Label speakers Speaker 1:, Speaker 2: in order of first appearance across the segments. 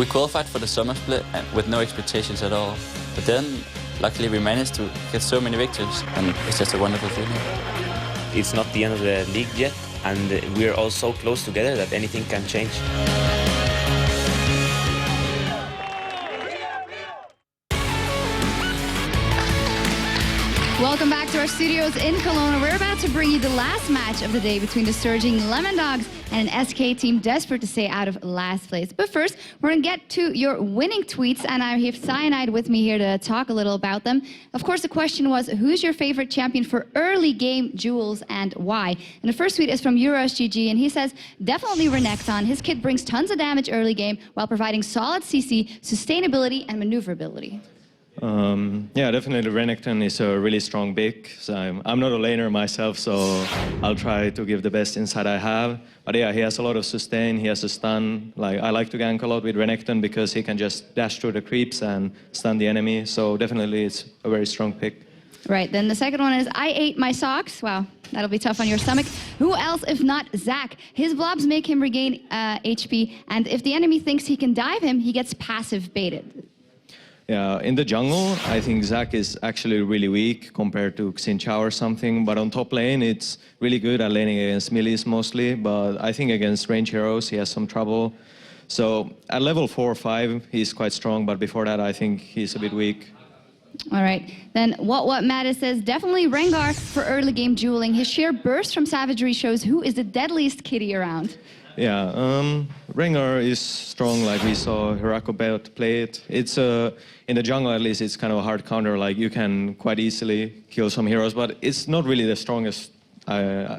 Speaker 1: We qualified for the summer split with no expectations at all. But then, luckily, we managed to get so many victories, and it's just a wonderful feeling.
Speaker 2: It's not the end of the league yet, and we're all so close together that anything can change.
Speaker 3: Welcome back to our studios in Cologne. We're about to bring you the last match of the day between the surging Lemon Dogs and an SK team desperate to stay out of last place. But first, we're going to get to your winning tweets, and I have Cyanide with me here to talk a little about them. Of course, the question was, who's your favorite champion for early game duels and why? And the first tweet is from EuroSGG, and he says, definitely Renekton. His kit brings tons of damage early game while providing solid CC, sustainability, and maneuverability.
Speaker 4: Yeah, definitely Renekton is a really strong pick. So I'm not a laner myself, so I'll try to give the best insight I have. But yeah, he has a lot of sustain, he has a stun. Like, I like to gank a lot with Renekton because he can just dash through the creeps and stun the enemy. So definitely it's a very strong pick.
Speaker 3: Right, then the second one is, I ate my socks. Wow, that'll be tough on your stomach. Who else if not Zac? His blobs make him regain HP, and if the enemy thinks he can dive him, he gets passive baited.
Speaker 4: Yeah, in the jungle, I think Zac is actually really weak compared to Xin Chao or something. But on top lane, it's really good at laning against melees mostly. But I think against range heroes, he has some trouble. So at level 4 or 5, he's quite strong. But before that, I think he's a bit weak.
Speaker 3: All right, then what Mattis says, definitely Rengar for early game dueling. His sheer burst from savagery shows who is the deadliest kitty around.
Speaker 4: Yeah, Rengar is strong, like we saw Hirako play it. It's in the jungle at least, it's kind of a hard counter, like you can quite easily kill some heroes, but it's not really the strongest, I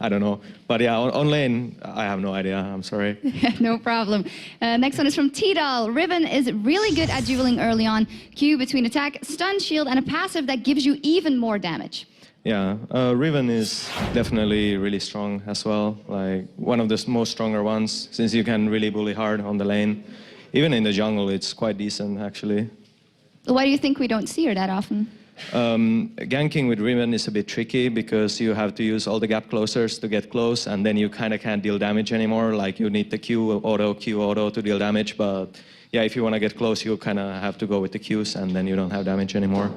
Speaker 4: don't know. But yeah, on lane, I have no idea, I'm sorry.
Speaker 3: No problem. Next one is from Tidal. Riven is really good at dueling early on. Q between attack, stun, shield, and a passive that gives you even more damage.
Speaker 4: Yeah, Riven is definitely really strong as well, like one of the most stronger ones, since you can really bully hard on the lane. Even in the jungle, it's quite decent, actually.
Speaker 3: Why do you think we don't see her that often?
Speaker 4: Ganking with Riven is a bit tricky because you have to use all the gap closers to get close, and then you kind of can't deal damage anymore. Like you need the Q auto to deal damage, but yeah, if you want to get close, you kind of have to go with the Qs, and then you don't have damage anymore.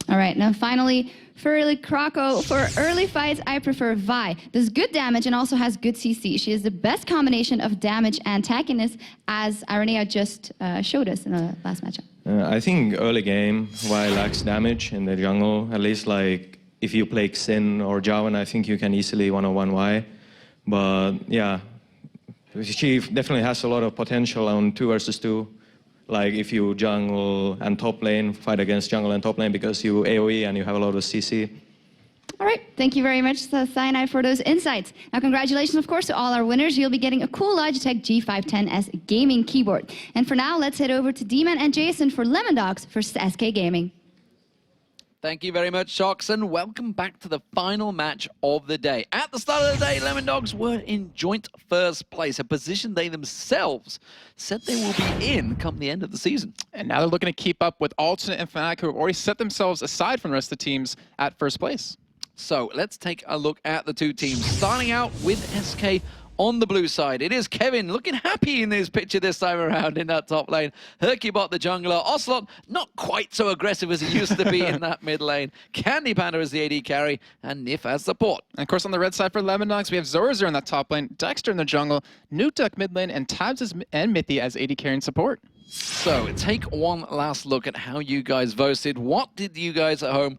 Speaker 3: All right, now finally, for early fights, I prefer Vi. Does good damage and also has good CC. She is the best combination of damage and tankiness, as Aranea just showed us in the last matchup.
Speaker 4: I think early game, Vi lacks damage in the jungle. At least like if you play Xin or Javan, I think you can easily 101 Vi. But yeah, she definitely has a lot of potential on 2 versus 2. Like if you jungle and top lane, fight against jungle and top lane because you AoE and you have a lot of CC.
Speaker 3: All right, thank you very much, Cyanide, for those insights. Now, congratulations, of course, to all our winners. You'll be getting a cool Logitech G510S gaming keyboard. And for now, let's head over to D-Man and Jason for Lemon Dogs for SK Gaming.
Speaker 5: Thank you very much, Shocks, and welcome back to the final match of the day. At the start of the day, Lemon Dogs were in joint first place, a position they themselves said they will be in come the end of the season.
Speaker 6: And now they're looking to keep up with Alternate and Fnatic, who have already set themselves aside from the rest of the teams at first place.
Speaker 5: So let's take a look at the two teams, starting out with SK on the blue side. It is Kevin looking happy in this picture this time around in that top lane. Hercubot the jungler. Ocelot not quite so aggressive as he used to be in that mid lane. Candy Panda as the AD carry and Nif as support.
Speaker 6: And of course on the red side for Lemon Dogs, we have Zorzer in that top lane, Dexter in the jungle, Nutek mid lane, and Tabs and Mithy as AD carry and support.
Speaker 5: So take one last look at how you guys voted. What did you guys at home,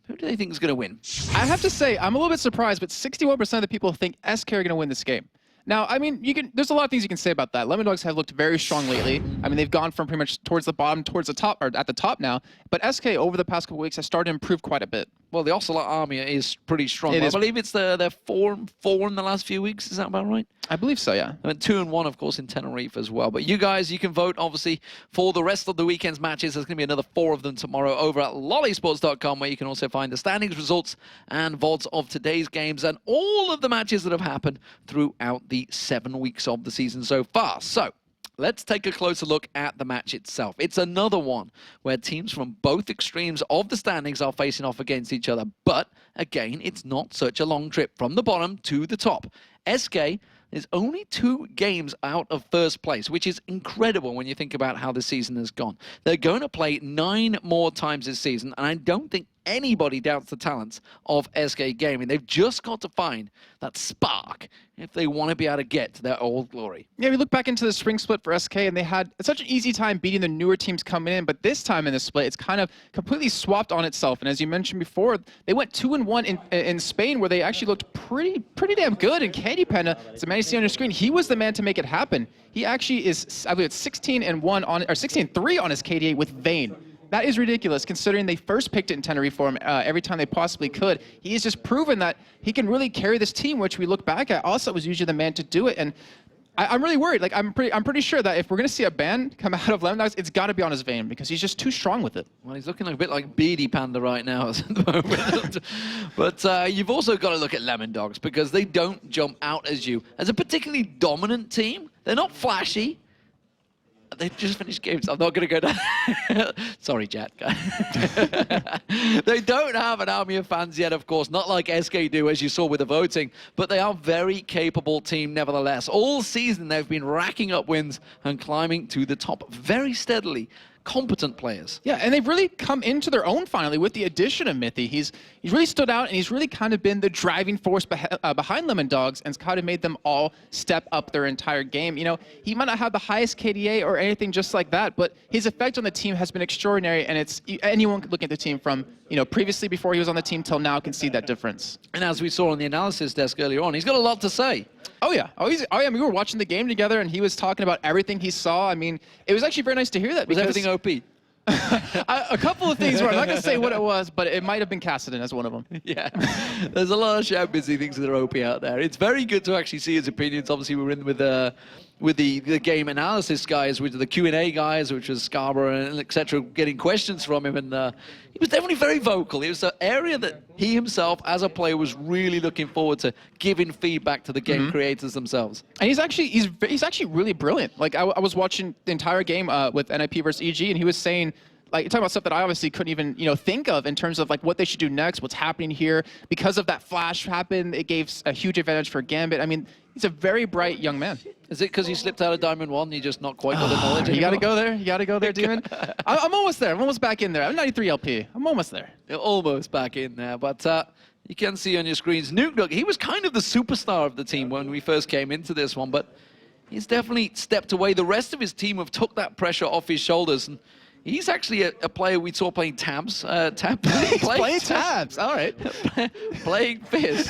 Speaker 5: who do they think is going to win?
Speaker 6: I have to say, I'm a little bit surprised, but 61% of the people think SK are going to win this game. Now, I mean, there's a lot of things you can say about that. Lemon Dogs have looked very strong lately. I mean, they've gone from pretty much towards the bottom, towards the top, or at the top now. But SK, over the past couple weeks, has started to improve quite a bit.
Speaker 5: Well, the Ocelot army is pretty strong. I believe it's their 4-4 in the last few weeks. Is that about right?
Speaker 6: I believe so, yeah.
Speaker 5: I mean, 2-1, of course, in Tenerife as well. But you guys, you can vote, obviously, for the rest of the weekend's matches. There's going to be another 4 of them tomorrow over at lolesports.com, where you can also find the standings, results, and VODs of today's games and all of the matches that have happened throughout the 7 weeks of the season so far. So, let's take a closer look at the match itself. It's another one where teams from both extremes of the standings are facing off against each other. But, again, it's not such a long trip from the bottom to the top. SK is only 2 games out of first place, which is incredible when you think about how the season has gone. They're going to play 9 more times this season, and I don't think anybody doubts the talents of SK Gaming. They've just got to find that spark if they want to be able to get to their old glory.
Speaker 6: Yeah, we look back into the spring split for SK, and they had such an easy time beating the newer teams coming in, but this time in the split, it's kind of completely swapped on itself. And as you mentioned before, they went 2-1 in Spain, where they actually looked pretty damn good. And Candy Panda, as I managed to see on your screen, he was the man to make it happen. He actually is, I believe it's 16-1 on, or 16-3 on his KDA with Vayne. That is ridiculous, considering they first picked it in Tenerife for him every time they possibly could. He has just proven that he can really carry this team, which we look back at. Also, was usually the man to do it, and I'm really worried. Like, I'm pretty sure that if we're gonna see a ban come out of Lemondogs, it's got to be on his Vayne, because he's just too strong with it.
Speaker 5: Well, he's looking like a bit like Beady Panda right now at the moment. But you've also got to look at Lemondogs, because they don't jump out as you as a particularly dominant team. They're not flashy. They just finished games. I'm not going to go down. Sorry, Jack. They don't have an army of fans yet, of course, not like SK do, as you saw with the voting, but they are a very capable team nevertheless. All season, they've been racking up wins and climbing to the top very steadily. Competent players.
Speaker 6: Yeah, and they've really come into their own finally with the addition of Mythy. He's really stood out, and he's really kind of been the driving force behind Lemondogs, and it's kind of made them all step up their entire game. You know, he might not have the highest KDA or anything just like that, but his effect on the team has been extraordinary, and it's anyone looking at the team from, you know, previously before he was on the team till now can see that difference.
Speaker 5: And as we saw on the analysis desk earlier on, he's got a lot to say.
Speaker 6: Oh yeah, yeah. We were watching the game together, and he was talking about everything he saw. I mean, it was actually very nice to hear that.
Speaker 5: Was everything OP?
Speaker 6: A couple of things where I'm not going to say what it was, but it might have been Kassadin as one of them.
Speaker 5: Yeah, there's a lot of champions things that are OP out there. It's very good to actually see his opinions. Obviously, we were in with the game analysis guys, with the Q&A guys, which was Scarborough and etc., getting questions from him, and he was definitely very vocal. It was an area that he himself, as a player, was really looking forward to giving feedback to the game creators themselves.
Speaker 6: And he's actually really brilliant. Like I was watching the entire game with NIP versus EG, and he was saying, like, talking about stuff that I obviously couldn't even, you know, think of in terms of like what they should do next, what's happening here. Because of that flash happened, it gave a huge advantage for Gambit. I mean, he's a very bright young man.
Speaker 5: Is it because you slipped out of Diamond 1 and you just not quite got the knowledge anymore?
Speaker 6: You got to go there. You got to go there, Demon. I'm almost there. I'm almost back in there. I'm 93 LP. I'm almost there.
Speaker 5: You're almost back in there, but you can see on your screens, Nuke, he was kind of the superstar of the team when we first came into this one, but he's definitely stepped away. The rest of his team have took that pressure off his shoulders, and he's actually a player we saw playing tabs.
Speaker 6: Playing tabs, all right.
Speaker 5: Playing Fizz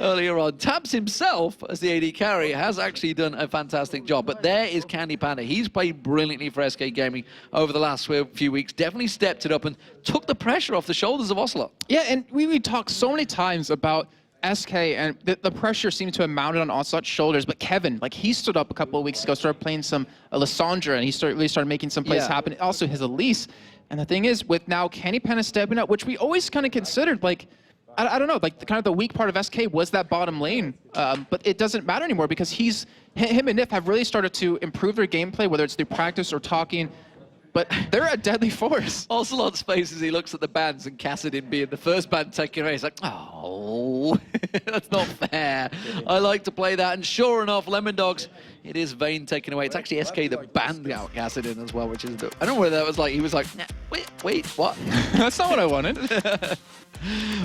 Speaker 5: earlier on. Tabs himself, as the AD carry, has actually done a fantastic job. But there is Candy Panda. He's played brilliantly for SK Gaming over the last few weeks. Definitely stepped it up and took the pressure off the shoulders of Ocelot.
Speaker 6: Yeah, and we talked so many times about SK, and the pressure seemed to have mounted on Ocelot's shoulders, but Kevin, like, he stood up a couple of weeks ago, started playing some Lissandra, and he really started making some plays happen. Also his Elise, and the thing is, with now Candy Panda stepping up, which we always kind of considered, like, I don't know, like, kind of the weak part of SK was that bottom lane, but it doesn't matter anymore, because him and Nif have really started to improve their gameplay, whether it's through practice or talking. But they're a deadly force.
Speaker 5: Ocelot's face as he looks at the bans and Kassadin being the first ban taken away. He's like, oh, that's not fair. I like to play that. And sure enough, Lemondogs, it is Vayne taken away. It's actually SK that banned out Kassadin as well, which is, I don't know whether that was like, he was like, wait, what?
Speaker 6: That's not what I wanted.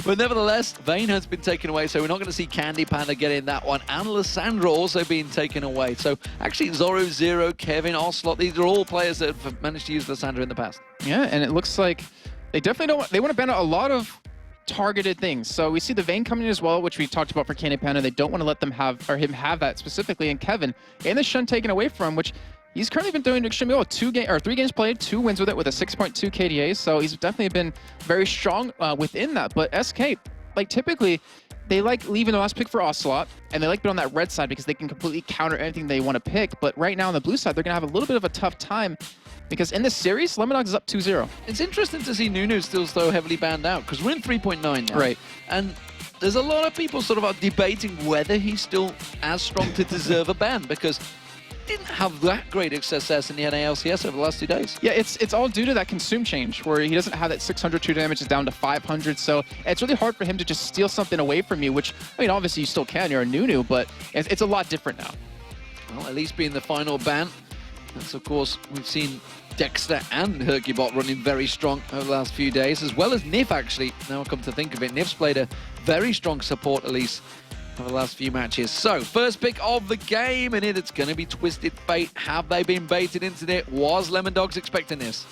Speaker 5: But nevertheless, Vayne has been taken away, so we're not going to see Candy Panda get in that one. And Lissandra also being taken away. So actually, Zoro, Zero, Kevin, Ocelot, these are all players that have managed to use Lissandra in the past.
Speaker 6: Yeah, and it looks like they definitely don't. They want to ban out a lot of targeted things. So we see the Vayne coming in as well, which we talked about for Candy Panda. They don't want to let them have, or him have that specifically. And Kevin, and the Shun taken away from him, which he's currently been doing extremely well. 3 games played, 2 wins with it, with a 6.2 KDA. So he's definitely been very strong within that. But SK, like, typically, they like leaving the last pick for Ocelot, and they like being on that red side because they can completely counter anything they want to pick. But right now on the blue side, they're going to have a little bit of a tough time, because in this series, Lemondogs is up 2-0.
Speaker 5: It's interesting to see Nunu still so heavily banned out, because we're in 3.9 now.
Speaker 6: Right.
Speaker 5: And there's a lot of people sort of are debating whether he's still as strong to deserve a ban, because didn't have that great success in the NA LCS over the last 2 days.
Speaker 6: Yeah, it's all due to that consume change, where he doesn't have that 602 damage, is down to 500, so it's really hard for him to just steal something away from you, which, I mean, obviously you still can, you're a Nunu, but it's a lot different now.
Speaker 5: Well, at least being the final ban. That's, of course, we've seen Dexter and Hercubot running very strong over the last few days, as well as Nif, actually. Now I come to think of it, Nif's played a very strong support, at least, over the last few matches. So, first pick of the game, and it's going to be Twisted Fate. Have they been baited into it? Was Lemondogs expecting this?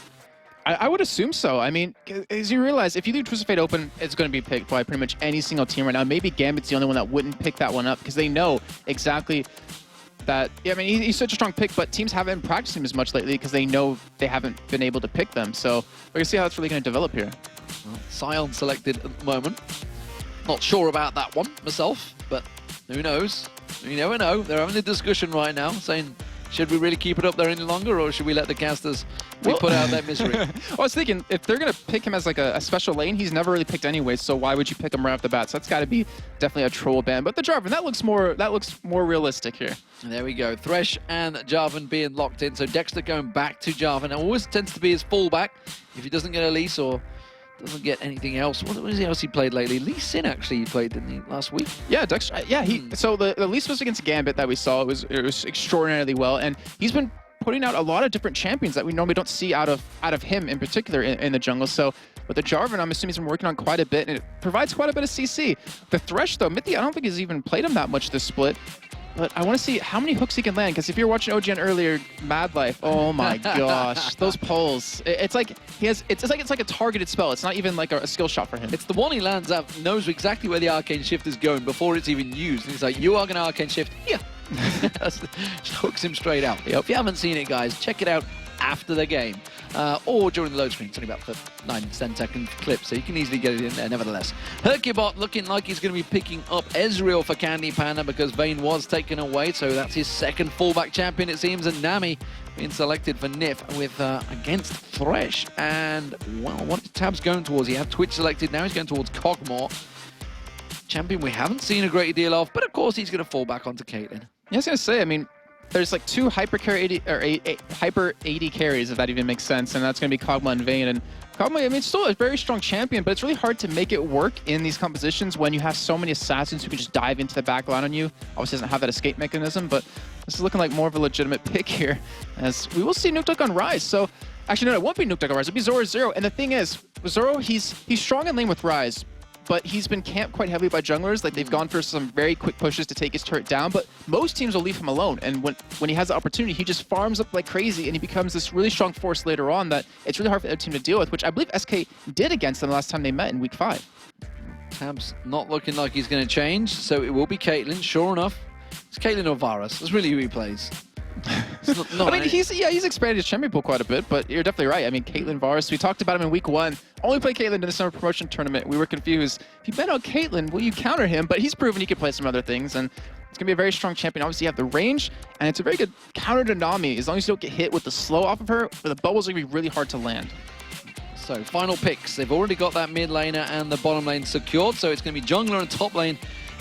Speaker 6: I would assume so. I mean, as you realize, if you leave Twisted Fate open, it's going to be picked by pretty much any single team right now. Maybe Gambit's the only one that wouldn't pick that one up, because they know exactly that. Yeah, I mean, he's such a strong pick, but teams haven't practiced him as much lately because they know they haven't been able to pick them. So we're going to see how that's really going to develop here.
Speaker 5: Well, Sion selected at the moment. Not sure about that one myself, but who knows? You never know. They're having a discussion right now saying, should we really keep it up there any longer, or should we let the casters be put out of their misery?
Speaker 6: I was thinking, if they're going to pick him as like a special lane, he's never really picked anyway, so why would you pick him right off the bat? So that's got to be definitely a troll ban. But the Jarvan, that looks more realistic here.
Speaker 5: And there we go. Thresh and Jarvan being locked in. So Dexter going back to Jarvan. It always tends to be his fallback if he doesn't get a lease or doesn't get anything else. What else he played lately? Lee Sin actually played, didn't he, last week?
Speaker 6: Yeah, Dexter. Yeah, so the lease was against Gambit that we saw. It was extraordinarily well, and he's been putting out a lot of different champions that we normally don't see out of him in particular in the jungle. So with the Jarvan, I'm assuming he's been working on quite a bit, and it provides quite a bit of CC. The Thresh, though, Mithy, I don't think he's even played him that much this split. But I want to see how many hooks he can land, because if you're watching OGN earlier, Mad Life, oh my gosh, those pulls. It's like it's like a targeted spell. It's not even like a skill shot for him.
Speaker 5: It's the one he lands up, knows exactly where the Arcane Shift is going before it's even used. And he's like, you are going to Arcane Shift here. Just hooks him straight out. Yep. If you haven't seen it, guys, check it out after the game. Or during the load screen. It's only about 9-10 second clip, so you can easily get it in there nevertheless. Hercubot looking like he's going to be picking up Ezreal for Candy Panda because Vayne was taken away, so that's his second fallback champion, it seems, and Nami being selected for Nif with against Thresh. And, well, what tab's going towards? He had Twitch selected, now he's going towards Cogmore. Champion we haven't seen a great deal of, but of course he's going to fall back onto Caitlyn.
Speaker 6: Yeah, I was going to say, I mean, there's like two hyper carry 80 or hyper 80 carries, if that even makes sense, and that's going to be Kog'Maw and Vayne. And Kog'Maw, I mean, it's still a very strong champion, but it's really hard to make it work in these compositions when you have so many assassins who can just dive into the back line on you. Obviously doesn't have that escape mechanism, but this is looking like more of a legitimate pick here, as we will see Nukeduck on Ryze. So actually, no, it won't be Nukeduck on Ryze. It'll be Zoro Zero. And the thing is, Zoro, he's strong in lane with Ryze, but he's been camped quite heavily by junglers. Like, they've gone for some very quick pushes to take his turret down, but most teams will leave him alone. And when he has the opportunity, he just farms up like crazy, and he becomes this really strong force later on that it's really hard for the other team to deal with, which I believe SK did against them last time they met in Week 5.
Speaker 5: Tab's not looking like he's going to change, so it will be Caitlyn, sure enough. It's Caitlyn or Varus. That's really who he plays.
Speaker 6: I mean, he's expanded his champion pool quite a bit, but you're definitely right. I mean, Caitlyn, Varus, we talked about him in Week 1. Only played Caitlyn in the summer promotion tournament. We were confused. If you bet on Caitlyn, will you counter him? But he's proven he can play some other things, and it's going to be a very strong champion. Obviously, you have the range, and it's a very good counter to Nami. As long as you don't get hit with the slow off of her, but the bubbles are going to be really hard to land.
Speaker 5: So, final picks. They've already got that mid laner and the bottom lane secured, so it's going to be jungler and top lane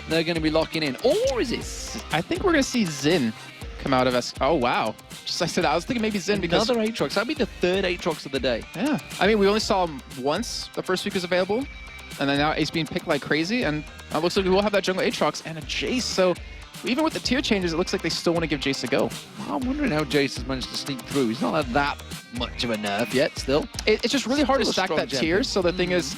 Speaker 5: they're going to be locking in. Or is it?
Speaker 6: I think we're going to see Xin come out of us. Oh, wow. Just like I said, I was thinking maybe Xin because...
Speaker 5: Another Aatrox. That'd be the third Aatrox of the day.
Speaker 6: Yeah. I mean, we only saw him once the first week was available, and then now he's being picked like crazy, and it looks like we will have that jungle Aatrox and a Jace. So even with the tier changes, it looks like they still want to give Jace a go.
Speaker 5: Well, I'm wondering how Jace has managed to sneak through. He's not had that much of a nerf yet, still.
Speaker 6: It's just really hard to stack that
Speaker 5: champion.
Speaker 6: tier, so the thing is...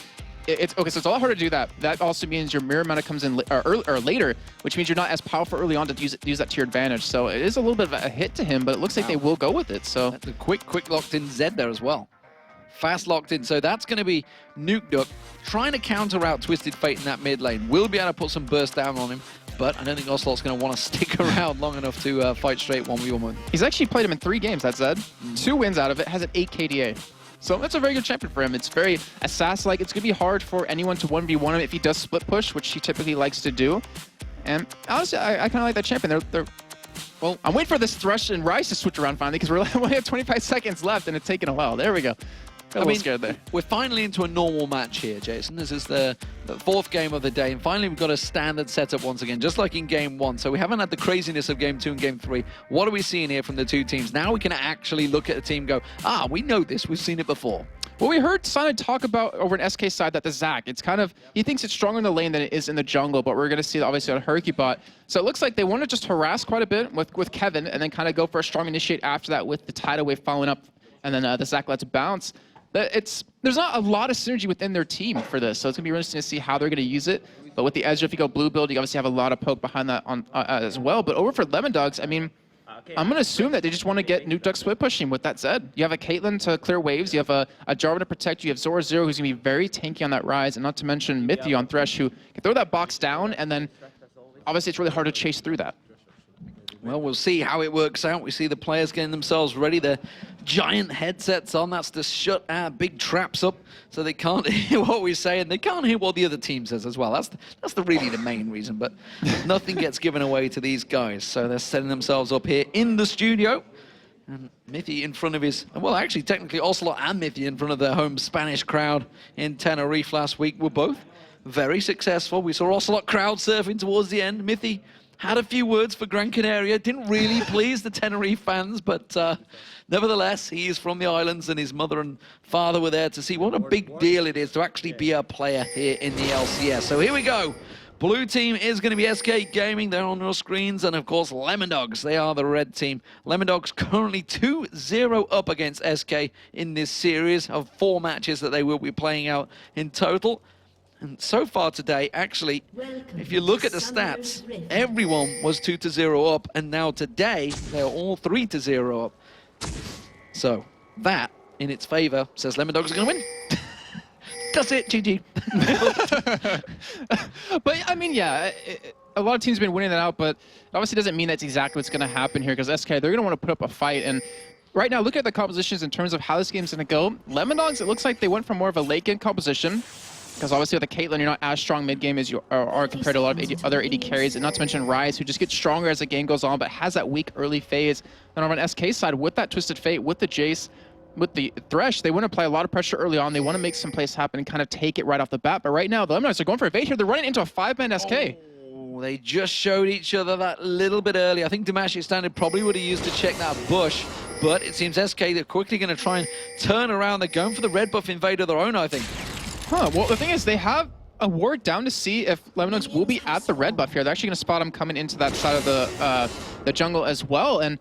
Speaker 6: okay, so it's a lot harder to do that. That also means your mirror mana comes in later, which means you're not as powerful early on to use that tier advantage. So it is a little bit of a hit to him, but it looks like they will go with it. So
Speaker 5: that's a quick locked in Zed there as well. Fast locked in. So that's going to be Nukeduck trying to counter out Twisted Fate in that mid lane. Will be able to put some burst down on him, but I don't think Ocelot's going to want to stick around long enough to fight straight 1v1.
Speaker 6: He's actually played him in 3 games, that Zed. 2 wins out of it, has an 8 KDA. So that's a very good champion for him. It's very assassin-like. It's going to be hard for anyone to 1v1 him if he does split push, which he typically likes to do. And honestly, I kind of like that champion. Well, I'm waiting for this Thresh and Ryze to switch around finally, because we only have 25 seconds left, and it's taking a while. There we go. Got a little scared there.
Speaker 5: We're finally into a normal match here, Jason. This is the The fourth game of the day, and finally we've got a standard setup once again, just like in game 1. So we haven't had the craziness of game 2 and game 3. What are we seeing here from the two teams? Now we can actually look at a team and go, we know this, we've seen it before.
Speaker 6: Well, we heard Sana talk about over an SK side that the Zac, it's kind of, he thinks it's stronger in the lane than it is in the jungle, but we're going to see obviously on Hercubot. So it looks like they want to just harass quite a bit with Kevin and then kind of go for a strong initiate after that with the tidal wave following up, and then the Zac lets bounce. There's not a lot of synergy within their team for this, so it's going to be interesting to see how they're going to use it. But with the Ezreal, if you go blue build, you obviously have a lot of poke behind that on as well. But over for Lemondogs, I mean, I'm going to assume that they just want to get Nuke Duck split pushing. With that said, you have a Caitlyn to clear waves, you have a Jarvan to protect, you have Zora Zero who's going to be very tanky on that rise, and not to mention Mithy on Thresh who can throw that box down, and then obviously it's really hard to chase through that.
Speaker 5: Well, we'll see how it works out. We see the players getting themselves ready. Their giant headsets on. That's to shut our big traps up so they can't hear what we say, and they can't hear what the other team says as well. That's really the main reason, but nothing gets given away to these guys. So they're setting themselves up here in the studio. And Mithy in front of his, well, actually, technically, Ocelot and Mithy in front of their home Spanish crowd in Tenerife last week were both very successful. We saw Ocelot crowd surfing towards the end. Mithy had a few words for Gran Canaria, didn't really please the Tenerife fans, but nevertheless, he is from the islands and his mother and father were there to see what a big deal it is to actually be a player here in the LCS. So here we go. Blue team is going to be SK Gaming. They're on your screens. And of course, Lemondogs, they are the red team. Lemondogs currently 2-0 up against SK in this series of 4 matches that they will be playing out in total. And so far today, actually, if you look at the stats, everyone was 2-0 up, and now today, they're all 3-0 up. So, that, in its favor, says Lemondogs are going to win. That's it, GG.
Speaker 6: But, I mean, yeah, a lot of teams have been winning that out, but it obviously doesn't mean that's exactly what's going to happen here, because SK, they're going to want to put up a fight, and right now, look at the compositions in terms of how this game's going to go. Lemondogs, it looks like they went for more of a late-game composition, because obviously with the Caitlyn, you're not as strong mid-game as you are compared to a lot of other AD carries, and not to mention Ryze, who just gets stronger as the game goes on, but has that weak early phase. And on an SK side, with that Twisted Fate, with the Jace, with the Thresh, they want to apply a lot of pressure early on. They want to make some plays happen and kind of take it right off the bat. But right now, the Lemondogs are going for a bait here. They're running into a 5-man SK.
Speaker 5: Oh, they just showed each other that little bit early. I think Demacia Standard probably would have used to check that bush, but it seems SK, they're quickly going to try and turn around. They're going for the red buff invade of their own, I think.
Speaker 6: Well, the thing is, they have a ward down to see if Lemondogs will be at the red buff here. They're actually going to spot him coming into that side of the jungle as well. And a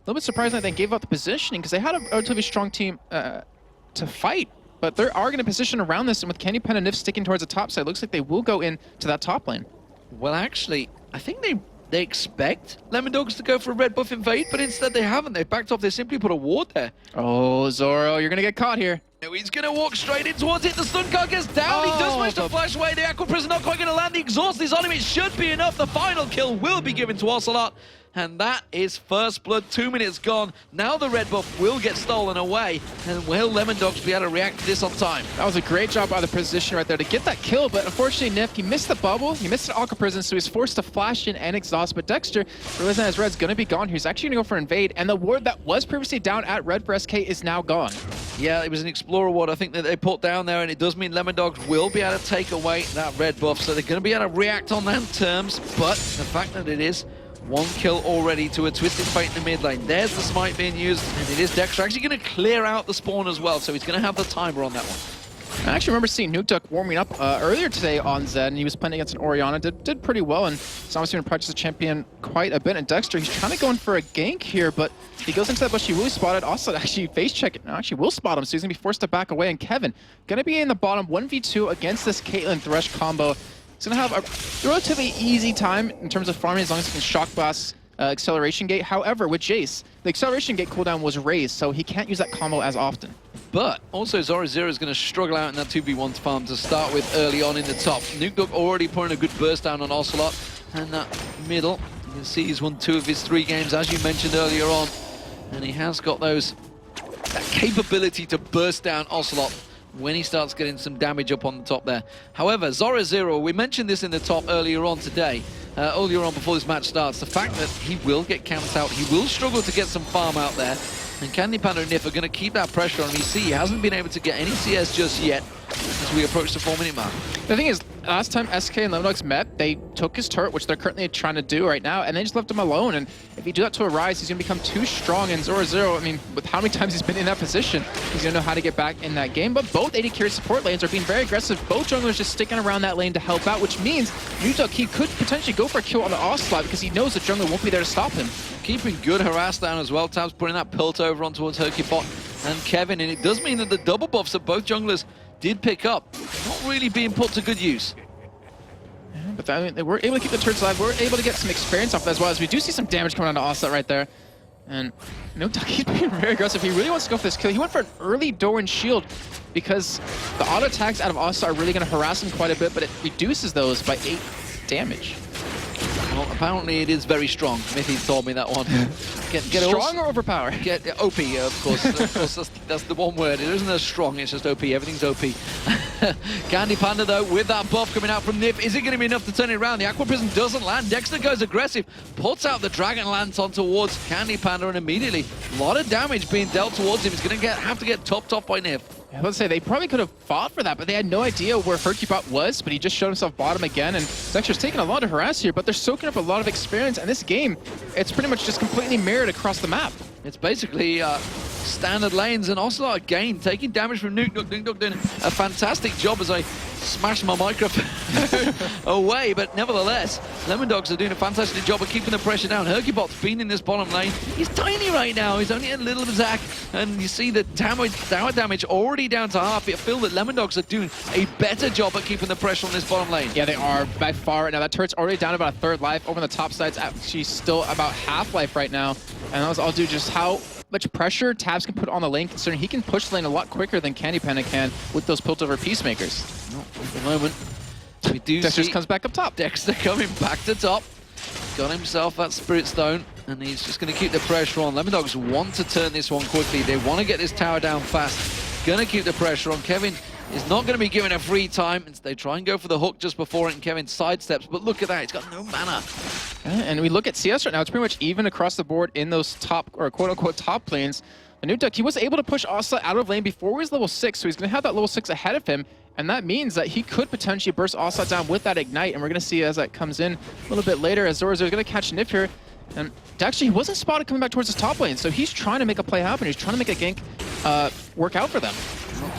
Speaker 6: little bit surprising that they gave up the positioning, because they had a relatively strong team to fight. But they are going to position around this, and with Candy Pen and Nif sticking towards the top side, it looks like they will go into that top lane.
Speaker 5: Well, actually, I think they expect Lemondogs to go for a red buff invade, but instead they haven't. They've backed off. They simply put a ward there.
Speaker 6: Oh, Zoro, you're going to get caught here.
Speaker 5: He's going to walk straight in towards it. The stun card gets down. He does manage to flash away. The Aqua Prison not quite going to land. The exhaust is on him. It should be enough. The final kill will be given to Ocelot. And that is first blood. 2 minutes gone. Now the red buff will get stolen away. And will Lemondogs be able to react to this on time?
Speaker 6: That was a great job by the position right there to get that kill. But unfortunately, Nif, he missed the bubble. He missed the Aqua Prison, so he's forced to flash in and exhaust. But Dexter, realizing his red's going to be gone, he's actually going to go for invade. And the ward that was previously down at red for SK is now gone.
Speaker 5: Yeah, it was an Explorer ward, I think, that they put down there, and it does mean Lemondogs will be able to take away that red buff, so they're going to be able to react on that terms, but the fact that it is 1 kill already to a Twisted Fate in the mid lane. There's the smite being used, and it is Dexter actually going to clear out the spawn as well, so he's going to have the timer on that one.
Speaker 6: I actually remember seeing Nuke Duck warming up earlier today on Zed, and he was playing against an Orianna, did pretty well, and he's obviously been practicing the champion quite a bit. And Dexter, he's trying to go in for a gank here, but he goes into that bush, he will be spotted. Also, actually face check it. No, actually will spot him, so he's going to be forced to back away. And Kevin, going to be in the bottom 1v2 against this Caitlyn Thresh combo. He's going to have a relatively easy time in terms of farming as long as he can shock blast acceleration gate. However, with Jace, the acceleration gate cooldown was raised, so he can't use that combo as often.
Speaker 5: But also Zora Zero is going to struggle out in that 2v1 farm to start with early on in the top. Nuke Duck already putting a good burst down on Ocelot. And that middle, you can see he's won 2 of his 3 games, as you mentioned earlier on. And he has got that capability to burst down Ocelot when he starts getting some damage up on the top there. However, Zora Zero, we mentioned this in the top earlier on today, earlier on before this match starts, the fact that he will get camped out, he will struggle to get some farm out there, and Candy Panda and Nif are going to keep that pressure on him. You see, he hasn't been able to get any CS just yet as we approach the 4-minute mark.
Speaker 6: The thing is, last time SK and Lemondogs met, they took his turret, which they're currently trying to do right now, and they just left him alone. And if you do that to a Rise, he's going to become too strong. And Zoro, I mean, with how many times he's been in that position, he's going to know how to get back in that game. But both AD carry support lanes are being very aggressive. Both junglers just sticking around that lane to help out, which means Nutuk, he could potentially go for a kill on the Ocelot because he knows the jungler won't be there to stop him.
Speaker 5: Keeping good harass down as well. Tabs putting that Pilt over on towards Hercubot and Kevin. And it does mean that the double buffs that both junglers did pick up, not really being put to good use.
Speaker 6: Yeah, but I mean, they were able to keep the turrets alive. We're able to get some experience off that as well, as we do see some damage coming onto Ocelot right there. And Nutuk, he's being very aggressive. He really wants to go for this kill. He went for an early Doran shield because the auto attacks out of Ocelot are really going to harass him quite a bit, but it reduces those by 8 damage.
Speaker 5: Well, apparently it is very strong. Mithy told me that one. Get
Speaker 6: strong or overpowered?
Speaker 5: Get OP, of course. Of course, that's the one word. It isn't as strong, it's just OP. Everything's OP. Candy Panda, though, with that buff coming out from Nif, is it going to be enough to turn it around? The Aqua Prism doesn't land. Dexter goes aggressive, puts out the Dragon Lance on towards Candy Panda, and immediately a lot of damage being dealt towards him. He's going to have to get topped off by Nif.
Speaker 6: I was say they probably could have fought for that, but they had no idea where Hercubot was, but he just showed himself bottom again, and Dexter's taking a lot of harass here, but they're soaking up a lot of experience, and this game, it's pretty much just completely mirrored across the map.
Speaker 5: It's basically standard lanes, and Ocelot again taking damage from Nuke. Nuke doing a fantastic job as I smash my microphone away, but nevertheless, Lemondogs are doing a fantastic job of keeping the pressure down. Hercubot's been in this bottom lane. He's tiny right now. He's only a little Zac, and you see the tower damage already down to half. I feel that Lemondogs are doing a better job at keeping the pressure on this bottom lane.
Speaker 6: Yeah, they are by far right now. That turret's already down about a third life. Over on the top side's actually still about half life right now, and that was all due to just how much pressure Tabs can put on the lane, considering he can push the lane a lot quicker than Candy Panda can with those Piltover Peacemakers.
Speaker 5: No, at the moment, we do
Speaker 6: Dexter
Speaker 5: see
Speaker 6: comes back up top.
Speaker 5: Dexter coming back to top. Got himself that Spirit Stone, and he's just going to keep the pressure on. Lemondogs want to turn this one quickly. They want to get this tower down fast. Going to keep the pressure on. Kevin is not going to be given a free time. They try and go for the hook just before it, and Kevin sidesteps. But look at that. He's got no mana.
Speaker 6: And we look at CS right now. It's pretty much even across the board in those top, or quote-unquote top lanes. And Nutuk, he was able to push Ocelot out of lane before he was level 6, so he's going to have that level 6 ahead of him. And that means that he could potentially burst Ocelot down with that Ignite. And we're going to see as that comes in a little bit later, as Zoro's going to catch Nif here. And actually, he wasn't spotted coming back towards his top lane, so he's trying to make a play happen. He's trying to make a gank work out for them.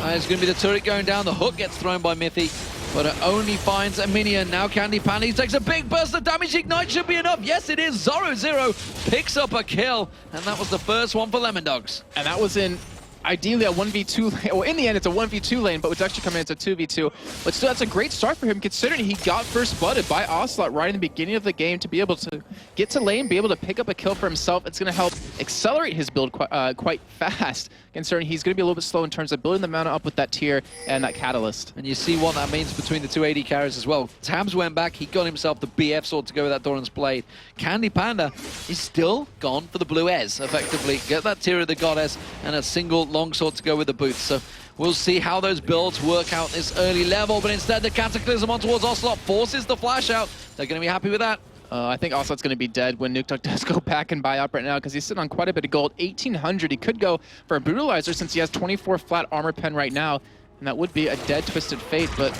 Speaker 5: It's going to be the turret going down. The hook gets thrown by Mithy, but it only finds a minion. Now Candy Panda, he takes a big burst of damage. Ignite should be enough. Yes, it is. Zoro picks up a kill, and that was the first one for Lemondogs.
Speaker 6: And that was in ideally a 1v2 lane. Well, in the end, it's a 1v2 lane, but with Dexter coming in, it's a 2v2. But still, that's a great start for him, considering he got first blooded by Ocelot right in the beginning of the game to be able to get to lane, be able to pick up a kill for himself. It's going to help accelerate his build quite fast, considering he's going to be a little bit slow in terms of building the mana up with that tier and that catalyst.
Speaker 5: And you see what that means between the two AD carries as well. Tabs went back, he got himself the BF sword to go with that Doran's Blade. Candy Panda is still gone for the blue Ez, effectively. Get that tier of the Goddess and a single longsword to go with the boots. So we'll see how those builds work out this early level, but instead the Cataclysm on towards Ocelot forces the flash out. They're going to be happy with that.
Speaker 6: I think Ocelot's going to be dead when Nutuk does go back and buy up right now, because he's sitting on quite a bit of gold, 1,800. He could go for a Brutalizer since he has 24 flat armor pen right now, and that would be a dead Twisted Fate, but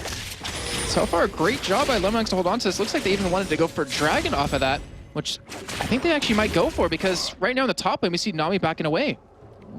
Speaker 6: so far a great job by Lemondogs to hold on to this. Looks like they even wanted to go for Dragon off of that, which I think they actually might go for, because right now in the top lane we see Nami backing away.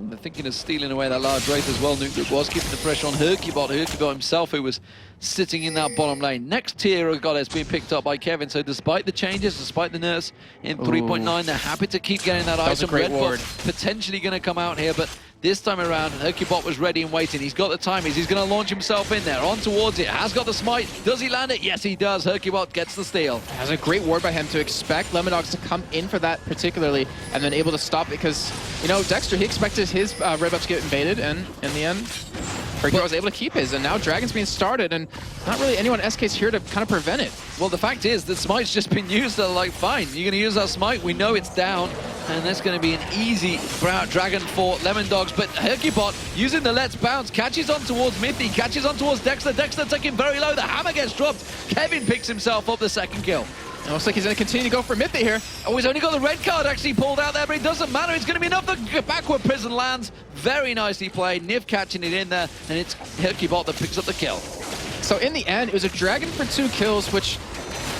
Speaker 5: They're thinking of stealing away that large Wraith as well. Nuke was keeping the pressure on Hercubot. Hercubot himself, who was sitting in that bottom lane. Next tier of Goddess being picked up by Kevin. So despite the changes, despite the nerfs in 3.9, they're happy to keep getting that item.
Speaker 6: Red
Speaker 5: Buff potentially going to come out here, but this time around, Hercubot was ready and waiting. He's got the timings. He's going to launch himself in there. On towards it. Has got the smite. Does he land it? Yes, he does. Hercubot gets the steal.
Speaker 6: Has a great ward by him to expect Lemondogs to come in for that particularly, and then able to stop it, because, you know, Dexter, he expected his red buff to get invaded, and in the end, Hercubot was able to keep his, and now Dragon's being started, and not really anyone SK's here to kind of prevent it.
Speaker 5: Well, the fact is, the smite's just been used. They're like, fine, you're going to use that smite. We know it's down, and that's going to be an easy Dragon for Lemondogs. But Hercubot, using the Let's Bounce, catches on towards Mithy, catches on towards Dexter. Dexter taking very low. The hammer gets dropped. Kevin picks himself up the second kill.
Speaker 6: It looks like he's going to continue to go for Mithy here.
Speaker 5: Oh, he's only got the red card actually pulled out there, but it doesn't matter. It's going to be enough. The backward prison lands. Very nicely played. Niv catching it in there, and it's Hercubot that picks up the kill.
Speaker 6: So in the end, it was a Dragon for 2 kills, which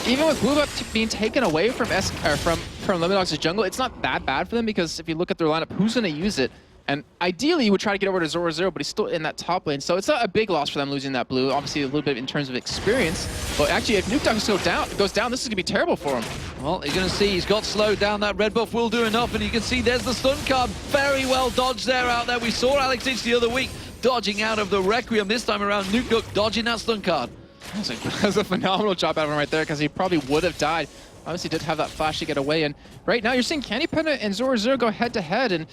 Speaker 6: even with blue buff being taken away from Lemondogs' jungle, it's not that bad for them because if you look at their lineup, who's going to use it? And ideally, you would try to get over to Zoro, but he's still in that top lane. So it's not a big loss for them losing that blue. Obviously, a little bit in terms of experience. But actually, if Nukeduck goes down, this is going to be terrible for him.
Speaker 5: Well, you're going to see he's got slowed down. That red buff will do enough. And you can see there's the stun card. Very well dodged there out there. We saw Alex Inch the other week dodging out of the Requiem. This time around, Nukeduck dodging that stun card.
Speaker 6: That was a phenomenal job out of him right there because he probably would have died. Obviously did have that flash to get away, and right now you're seeing Candy Panda and Zoro go head-to-head, and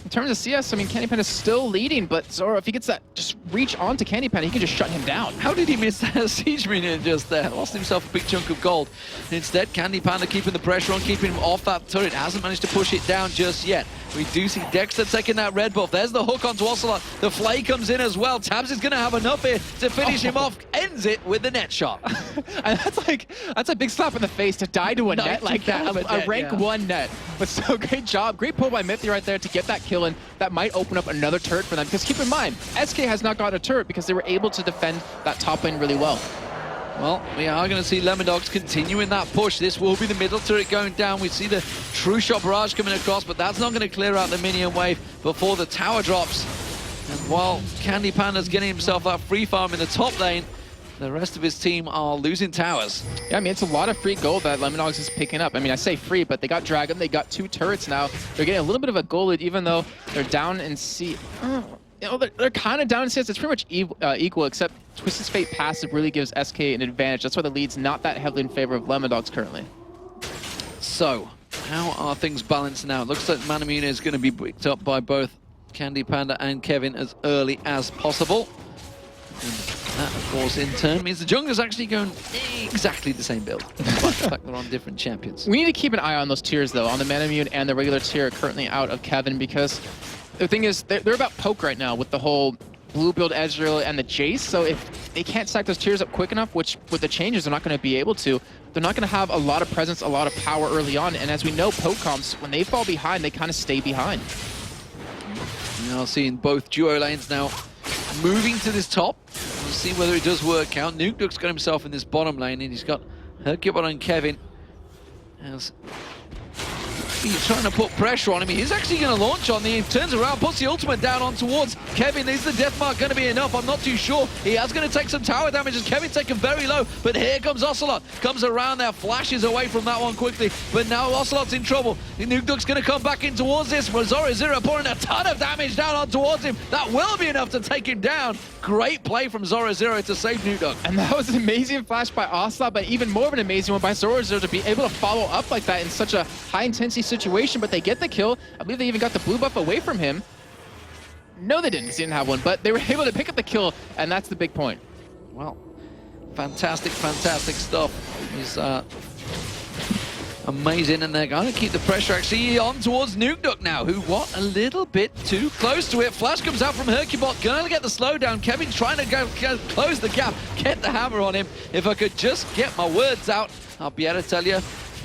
Speaker 6: in terms of CS, I mean, Candy Panda's still leading, but Zoro, if he gets that just reach onto Candy Panda, he can just shut him down.
Speaker 5: How did he miss that Siege Minion just there? Lost himself a big chunk of gold. Instead, Candy Panda keeping the pressure on, keeping him off that turret. Hasn't managed to push it down just yet. We do see Dexter taking that red buff. There's the hook onto Ocelot. The Flay comes in as well. Tabs is going to have enough here to finish him off. Ends it with the net shot.
Speaker 6: And that's a big slap in the face to die to a net like that. A rank 1 net. But so great job. Great pull by Mithy right there to get that kill, and that might open up another turret for them. Because keep in mind, SK has not gotten a turret because they were able to defend that top lane really well.
Speaker 5: Well, we are going to see Lemondogs continuing that push. This will be the middle turret going down. We see the True Shot barrage coming across, but that's not going to clear out the minion wave before the tower drops. And while Candy Panda's getting himself that free farm in the top lane, the rest of his team are losing towers.
Speaker 6: Yeah, I mean, it's a lot of free gold that Lemondogs is picking up. I mean, I say free, but they got Dragon, they got 2 turrets now. They're getting a little bit of a gold lead, even though they're down in C. You know, they're kind of down in CS. It's pretty much equal, except Twisted Fate passive really gives SK an advantage. That's why the lead's not that heavily in favor of Lemondogs currently.
Speaker 5: So, how are things balanced now? It looks like Manamune is going to be picked up by both Candy Panda and Kevin as early as possible. And that, of course, in turn means the jungler's actually going exactly the same build, despite the fact they're on different champions.
Speaker 6: We need to keep an eye on those tiers, though, on the Manamune and the regular tier currently out of Kevin, because the thing is, they're about poke right now with the whole blue build Ezreal and the Jace, so if they can't stack those tiers up quick enough, which with the changes they're not going to be able to, they're not going to have a lot of presence, a lot of power early on, and as we know, poke comps, when they fall behind, they kind of stay behind.
Speaker 5: Now seeing both duo lanes now moving to this top. We'll see whether it does work out. Nukeduck's got himself in this bottom lane, and he's got Hercubot and Kevin. As he's trying to put pressure on him. He's actually going to launch on him. He turns around, puts the ultimate down on towards Kevin. Is the death mark going to be enough? I'm not too sure. He is going to take some tower damage as Kevin's taken very low. But here comes Ocelot. Comes around there, flashes away from that one quickly. But now Ocelot's in trouble. Nukeduck's going to come back in towards this. Zoro pouring a ton of damage down on towards him. That will be enough to take him down. Great play from Zoro to save Nukeduck.
Speaker 6: And that was an amazing flash by Ocelot, but even more of an amazing one by Zoro to be able to follow up like that in such a high-intensity situation. But they get the kill. I believe they even got the blue buff away from him. No, they didn't. They didn't have one, but they were able to pick up the kill, and that's the big point.
Speaker 5: Well, fantastic, fantastic stuff. He's amazing, and they're going to keep the pressure actually on towards Nukeduck now, who got a little bit too close to it. Flash comes out from Hercubot, going to get the slowdown. Kevin trying to go close the gap, get the hammer on him. If I could just get my words out, I'll be able to tell you,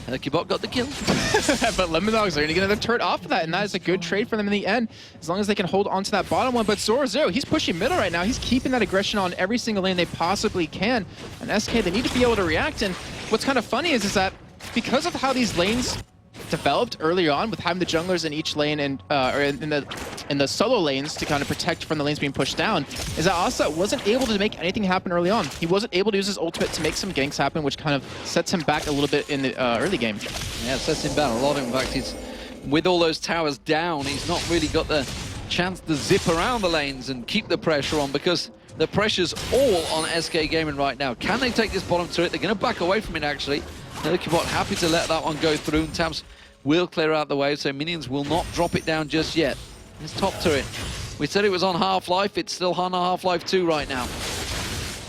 Speaker 5: Hercubot got the kill.
Speaker 6: But Lemondogs are going to get another turret off of that, and that is a good trade for them in the end, as long as they can hold on to that bottom one. But Zoro, he's pushing middle right now. He's keeping that aggression on every single lane they possibly can. And SK, they need to be able to react. And what's kind of funny is that because of how these lanes developed early on, with having the junglers in each lane and or in the solo lanes to kind of protect from the lanes being pushed down, is that Asa wasn't able to make anything happen early on. He wasn't able to use his ultimate to make some ganks happen, which kind of sets him back a little bit in the early game.
Speaker 5: Yeah, it sets him back a lot. In fact, he's with all those towers down, he's not really got the chance to zip around the lanes and keep the pressure on, because the pressure's all on SK Gaming right now. Can they take this bottom turret? They're going to back away from it, actually. Hercubot happy to let that one go through, and Tabs will clear out the way, so minions will not drop it down just yet. This top turret, we said it was on Half-Life, it's still on Half-Life 2 right now.